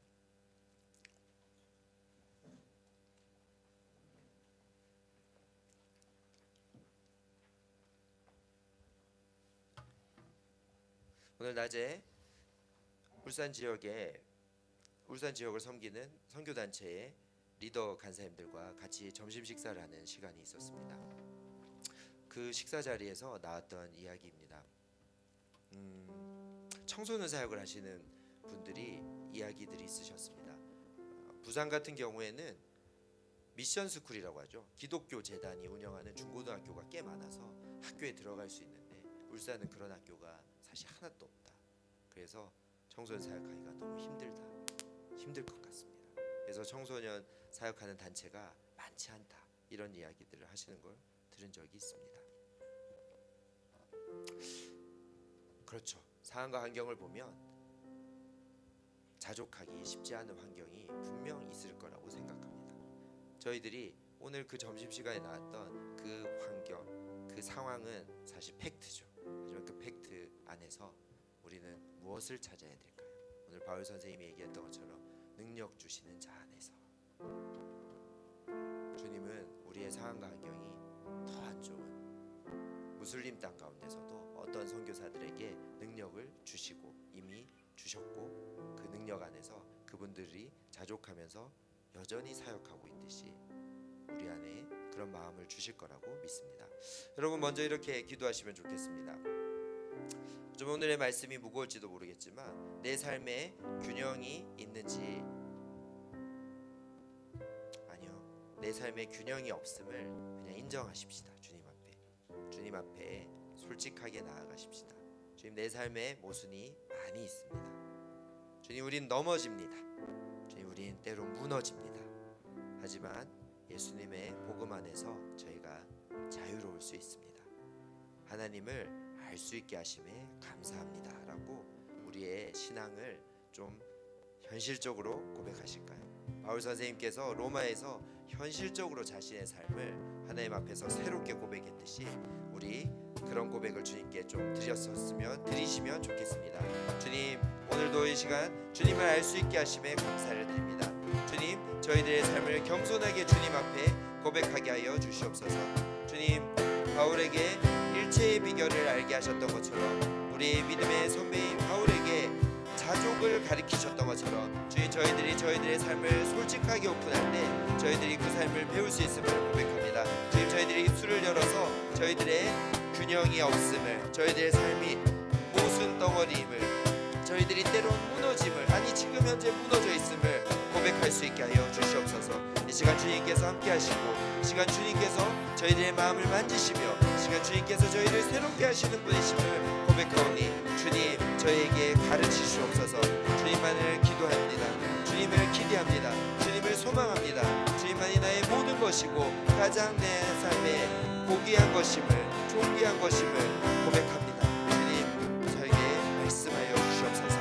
오늘 낮에 울산 지역을 섬기는 선교단체의 리더 간사님들과 같이 점심 식사를 하는 시간이 있었습니다. 그 식사 자리에서 나왔던 이야기입니다. 청소년 사역을 하시는 분들이 이야기들이 있으셨습니다. 부산 같은 경우에는 미션 스쿨이라고 하죠. 기독교 재단이 운영하는 중고등학교가 꽤 많아서 학교에 들어갈 수 있는데 울산은 그런 학교가 사실 하나도 없다. 그래서 청소년 사역하기가 너무 힘들 것 같습니다. 그래서 청소년 사역하는 단체가 많지 않다, 이런 이야기들을 하시는 걸 들은 적이 있습니다. 그렇죠. 상황과 환경을 보면 자족하기 쉽지 않은 환경이 분명 있을 거라고 생각합니다. 저희들이 오늘 그 점심시간에 나왔던 그 환경, 그 상황은 사실 팩트죠. 하지만 그 팩트 안에서 우리는 무엇을 찾아야 될까요? 오늘 바울 선생님이 얘기했던 것처럼 능력 주시는 자 안에서. 주님은 우리의 상황과 환경이 더 안 좋은 무슬림 땅 가운데서도 어떤 선교사들에게 능력을 주시고 이미 주셨고, 그 능력 안에서 그분들이 자족하면서 여전히 사역하고 있듯이 우리 안에 그런 마음을 주실 거라고 믿습니다. 여러분 먼저 이렇게 기도하시면 좋겠습니다. 좀 오늘의 말씀이 무거울지도 모르겠지만 내 삶에 균형이 있는지, 아니요, 내 삶에 균형이 없음을 그냥 인정하십시다. 주님 앞에 솔직하게 나아가십시다. 주님, 내 삶에 모순이 많이 있습니다. 주님, 우린 넘어집니다. 주님, 우린 때로 무너집니다. 하지만 예수님의 복음 안에서 저희가 자유로울 수 있습니다. 하나님을 알 수 있게 하심에 감사합니다 라고 우리의 신앙을 좀 현실적으로 고백하실까요? 바울 선생님께서 로마에서 현실적으로 자신의 삶을 하나님 앞에서 새롭게 고백했듯이 우리 그런 고백을 주님께 좀 드리시면 좋겠습니다. 주님, 오늘도 이 시간 주님을 알 수 있게 하심에 감사를 드립니다. 주님, 저희들의 삶을 겸손하게 주님 앞에 고백하게 하여 주시옵소서. 주님, 바울에게 일체의 비결을 알게 하셨던 것처럼 우리의 믿음의 선배인 바울에게 자족을 가르치셨던 것처럼 주님, 저희들의 삶을 솔직하게 오픈할 때 저희들이 그 삶을 배울 수 있음을 고백합니다. 주님, 저희들이 입술을 열어서 저희들의 균형이 없음을, 저희들의 삶이 모순 덩어리임을, 저희들이 때론 무너짐을, 아니 지금 현재 무너져 있음을 고백할 수 있게 하여 주시옵소서. 이 시간 주님께서 함께 하시고, 이 시간 주님께서 저희들의 마음을 만지시며, 이 시간 주님께서 저희를 새롭게 하시는 분이심을 고백하오니 주님, 저희에게 가르치시옵소서. 주님만을 기도합니다. 주님을 기대합니다. 주님을 소망합니다. 주님만이 나의 모든 것이고 가장 내 삶에 고귀한 것임을, 존귀한 것임을 고백합니다. 주님, 저에게 말씀하여 주시옵소서.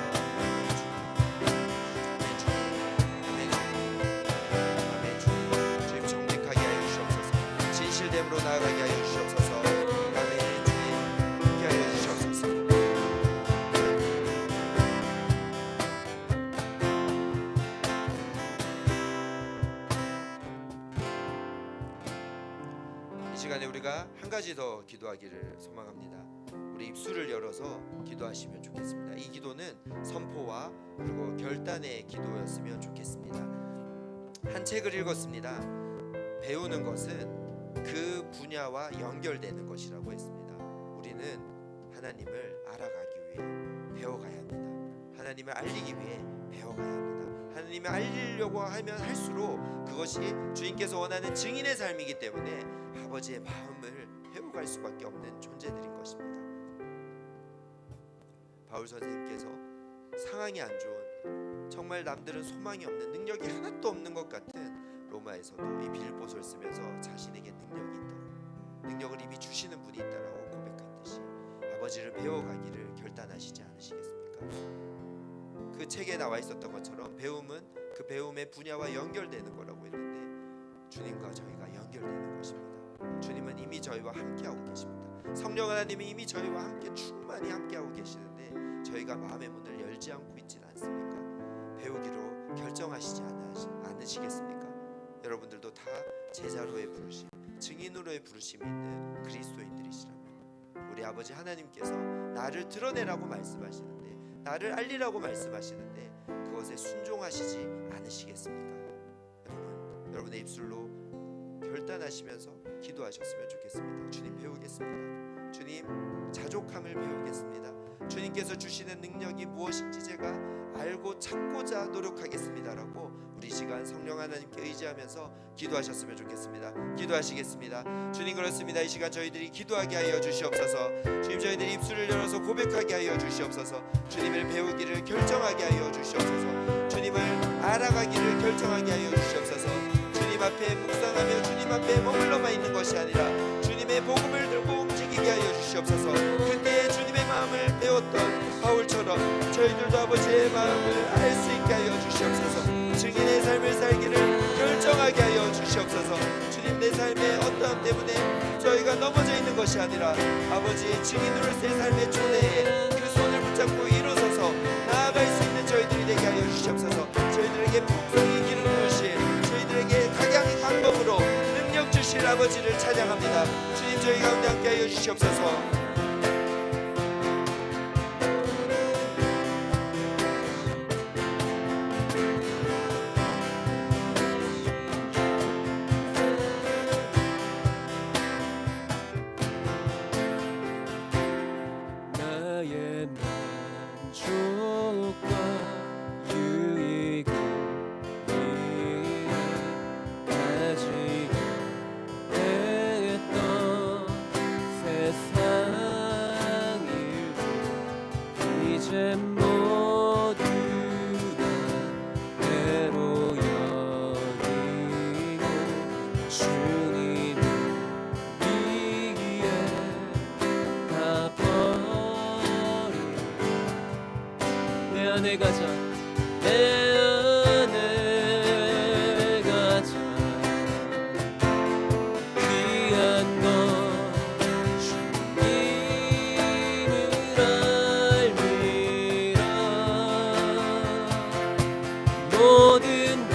아멘. 주님, 정직하게 하여 주시옵소서. 진실됨으로 나아가게 하여 주시옵소서. 아멘. 주님, 함께 하여 주시옵소서. 이 시간에 우리가 한 가지 더 기도하기를 소망합니다. 우리 입술을 열어서 기도하시면 좋겠습니다. 이 기도는 선포와 그리고 결단의 기도였으면 좋겠습니다. 한 책을 읽었습니다. 배우는 것은 그 분야와 연결되는 것이라고 했습니다. 우리는 하나님을 알아가기 위해 배워가야 합니다. 하나님을 알리기 위해 배워가야 합니다. 하나님을 알리려고 하면 할수록 그것이 주님께서 원하는 증인의 삶이기 때문에 아버지의 마음을 배워갈 수밖에 없는 존재들인 것입니다. 바울 선생님께서 상황이 안 좋은, 정말 남들은 소망이 없는, 능력이 하나도 없는 것 같은 로마에서도 이 빌립보서를 쓰면서 자신에게 능력이 있다, 능력을 이미 주시는 분이 있다라고 고백했듯이 아버지를 배워가기를 결단하시지 않으시겠습니까? 그 책에 나와 있었던 것처럼 배움은 그 배움의 분야와 연결되는 거라고 했는데 주님과 저희가 연결되는 것입니다. 주님은 이미 저희와 함께하고 계십니다. 성령 하나님은 이미 저희와 함께 충만히 함께하고 계시는데 저희가 마음의 문을 열지 않고 있지는 않습니까? 배우기로 결정하시지 않으시겠습니까? 여러분들도 다 제자로의 부르심, 증인으로의 부르심이 있는 그리스도인들이시라면 우리 아버지 하나님께서 나를 드러내라고 말씀하시는데, 나를 알리라고 말씀하시는데 그것에 순종하시지 않으시겠습니까? 여러분의 입술로 결단하시면서 기도하셨으면 좋겠습니다. 주님 배우겠습니다. 주님 자족함을 배우겠습니다. 주님께서 주시는 능력이 무엇인지 제가 알고 찾고자 노력하겠습니다라고 우리 시간 성령 하나님께 의지하면서 기도하셨으면 좋겠습니다. 기도하시겠습니다. 주님 그렇습니다. 이 시간 저희들이 기도하게 하여 주시옵소서. 주님 저희들이 입술을 열어서 고백하게 하여 주시옵소서. 주님을 배우기를 결정하게 하여 주시옵소서. 주님을 알아가기를 결정하게 하여 주시옵소서. 주님 앞에 묵상하며 주님 앞에 머물러만 있는 것이 아니라 주님의 복음을 들고 움직이게 하여 주시옵소서. 그때 주님의 마음을 배웠던 바울처럼 저희들도 아버지의 마음을 알 수 있게 하여 주시옵소서. 증인의 삶을 살기를 결정하게 하여 주시옵소서. 주님 내 삶의 어떠함 때문에 저희가 넘어져 있는 것이 아니라 아버지의 증인으로서의 삶의 초대에 그 손을 붙잡고 일어서서 나아갈 수 있는 저희들이 되게 하여 주시옵소서. 저희들에게 풍성히 기름 부으신, 저희들에게 각양의 방법으로 능력 주실 아버지를 찬양합니다. 주님 저희 가운데 함께 하여 주시옵소서. 나의 만족과 유익을 위해 가지려 했던 세상 일도 이제 모두 다 배로 여기고 주님을 위해 다 버리고 내 안에 가자, 내 안에 가자. 귀한 것 주님을 알미라. 모든 것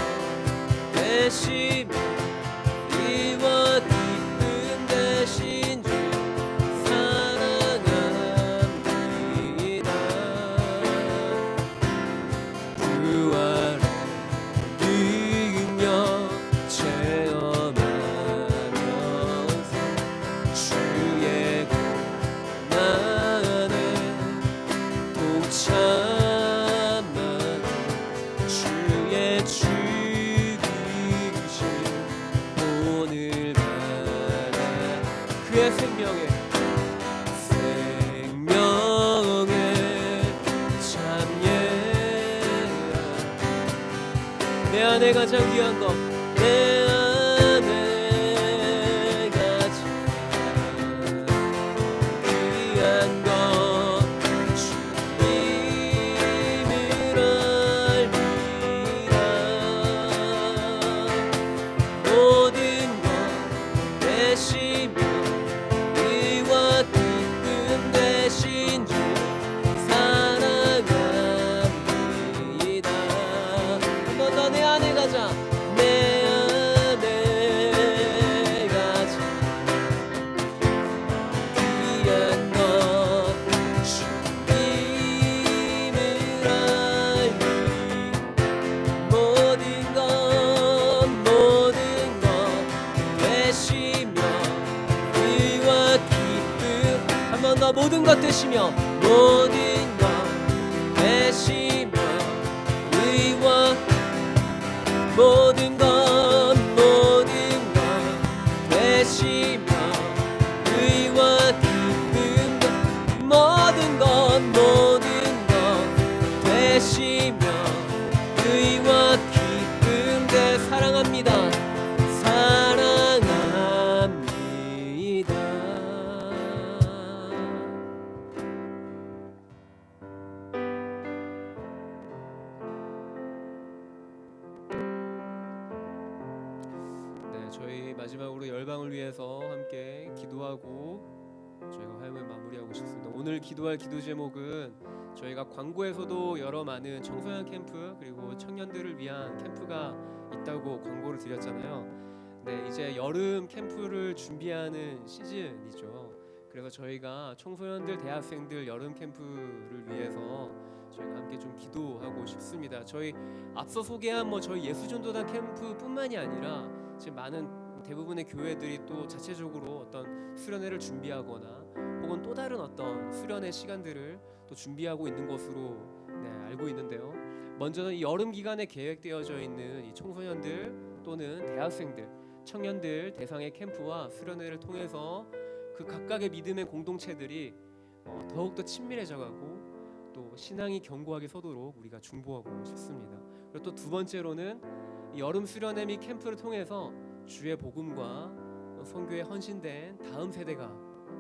되시며 이와 기쁨 되신 주 사랑합니다. 부활의 능력 체험하면서 주의 고난에 동참하는 주의 죽이신 오늘 밤에 그의 생명의 참예라. 내 안에 가장 귀한 것, 내 안에 가장 귀한 것 주님을 알미라. 모든 것 되시며 이와 기쁨 되신 주 사랑합니다. 한번 더 내 안에 가자, 내 안에 가자. 귀한 것 주님을 알미. 모든 것 되시며 의와 기쁨. 한 번 더 모든 것 되시며 모든 것 되시며 모든 것 되시며 의와 기쁨 모든 것 되시며 의와 기쁨 되 사랑합니다. 저희 마지막으로 열방을 위해서 함께 기도하고 저희가 화요일 마무리하고 싶습니다. 오늘 기도할 기도 제목은 저희가 광고에서도 여러 많은 청소년 캠프 그리고 청년들을 위한 캠프가 있다고 광고를 드렸잖아요. 네, 이제 여름 캠프를 준비하는 시즌이죠. 그래서 저희가 청소년들, 대학생들 여름 캠프를 위해서 저희가 함께 좀 기도하고 싶습니다. 저희 앞서 소개한 저희 예수전도단 캠프뿐만이 아니라 지금 많은 대부분의 교회들이 또 자체적으로 어떤 수련회를 준비하거나 혹은 또 다른 어떤 수련회 시간들을 또 준비하고 있는 것으로 알고 있는데요. 먼저는 이 여름 기간에 계획되어져 있는 이 청소년들 또는 대학생들, 청년들 대상의 캠프와 수련회를 통해서 그 각각의 믿음의 공동체들이 더욱더 친밀해져가고 또 신앙이 견고하게 서도록 우리가 중보하고 싶습니다. 그리고 또 두 번째로는 이 여름 수련회 및 캠프를 통해서 주의 복음과 선교에 헌신된 다음 세대가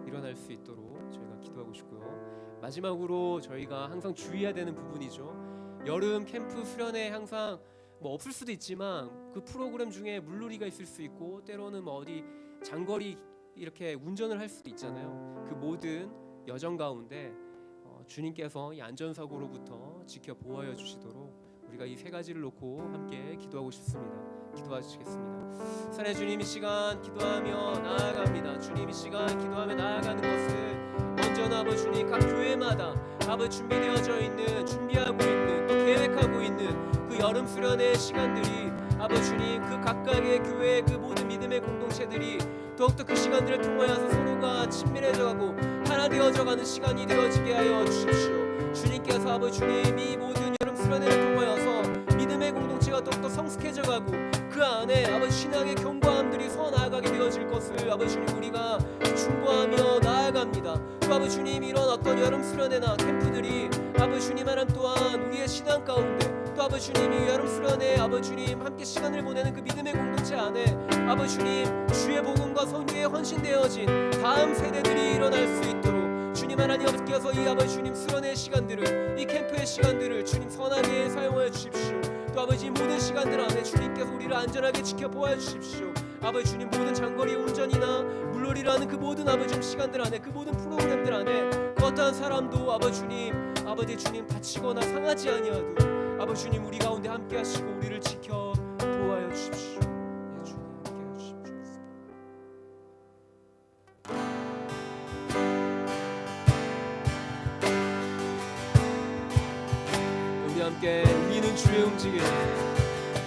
일어날 수 있도록 저희가 기도하고 싶고요. 마지막으로 저희가 항상 주의해야 되는 부분이죠. 여름 캠프 수련회 항상 없을 수도 있지만 그 프로그램 중에 물놀이가 있을 수 있고 때로는 어디 장거리 이렇게 운전을 할 수도 있잖아요. 그 모든 여정 가운데 주님께서 이 안전사고로부터 지켜 보호하여 주시도록 우리가 이 세 가지를 놓고 함께 기도하고 싶습니다. 기도하시겠습니다. 사랑의 주님, 이 시간 기도하며 나아갑니다. 주님, 이 시간 기도하며 나아가는 것을 먼저는 아버지 주님 각 교회마다 아버지 준비되어져 있는, 준비하고 있는, 또 계획하고 있는 그 여름 수련의 시간들이 아버지 주님 그 각각의 교회의 그 모든 믿음의 공동체들이 더욱더 그 시간들을 통하여서 서로가 친밀해져가고 하나 되어져가는 시간이 되어지게 하여 주십시오. 주님께서 아버지 주님 이 모든 여름 수련회를 통하여서 믿음의 공동체가 더욱더 성숙해져가고 그 안에 아버지 신앙의 견고함들이 서 나아가게 되어질 것을 아버지 주님 우리가 중보하며 나아갑니다. 또 아버지 주님 이런 어떤 여름 수련회나 캠프들이 아버지 주님 하나님 또한 우리의 신앙 가운데 또 아버지 주님 이 여름 수련회 아버지 주님 함께 시간을 보내는 그 믿음의 공동체 안에 아버지 주님 주의 복음과 선교에 헌신되어진 다음 세대들이 일어날 수 있도록 주님 하나님 아버지께서 이 아버지 주님 수련회 시간들을 이 캠프의 시간들을 주님 선하게 사용하여 주십시오. 또 아버지 모든 시간들 안에 주님께서 우리를 안전하게 지켜 보아 주십시오. 아버지 주님 모든 장거리 운전이나 물놀이라는 그 모든 아버지 주님 시간들 안에 그 모든 프로그램들 안에 그 어떠한 사람도 아버지 주님 다치거나 상하지 아니하도 아버지 주님 우리 가운데 함께 하시고 우리를 지켜 보호하여 주십시오. 예, 주님 함께 하여 주십시오. 우리 함께 우리는 주의 움직임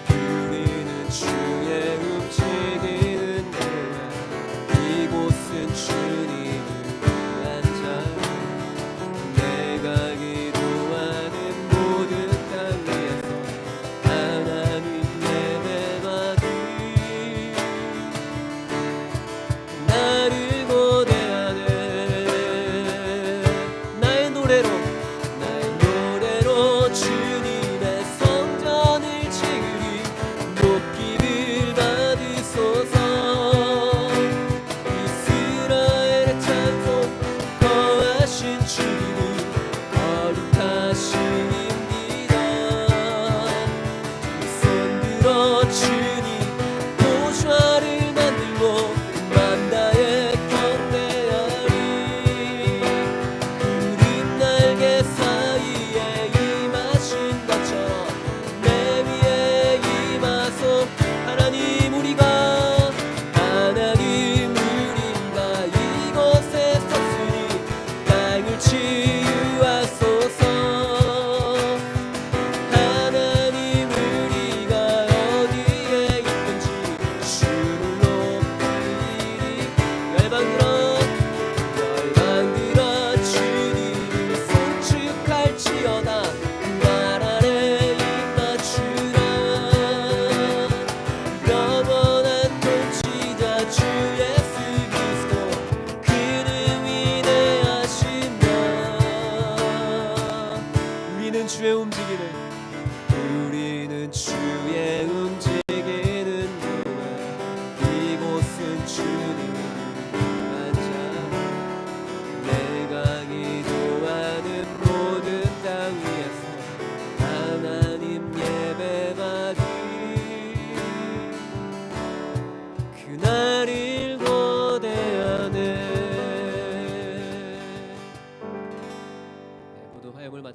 우리는 주의 움직이는 데 이곳은 주님을 위한 자리 내가 기도하는 모든 땅 위에서 하나님 예배받으 나를 고대하네 나의 노래로 주님의 성전을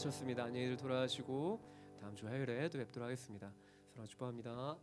마쳤습니다. 안녕히들 돌아가시고 다음 주 화요일에 또 뵙도록 하겠습니다. 서로 축복합니다.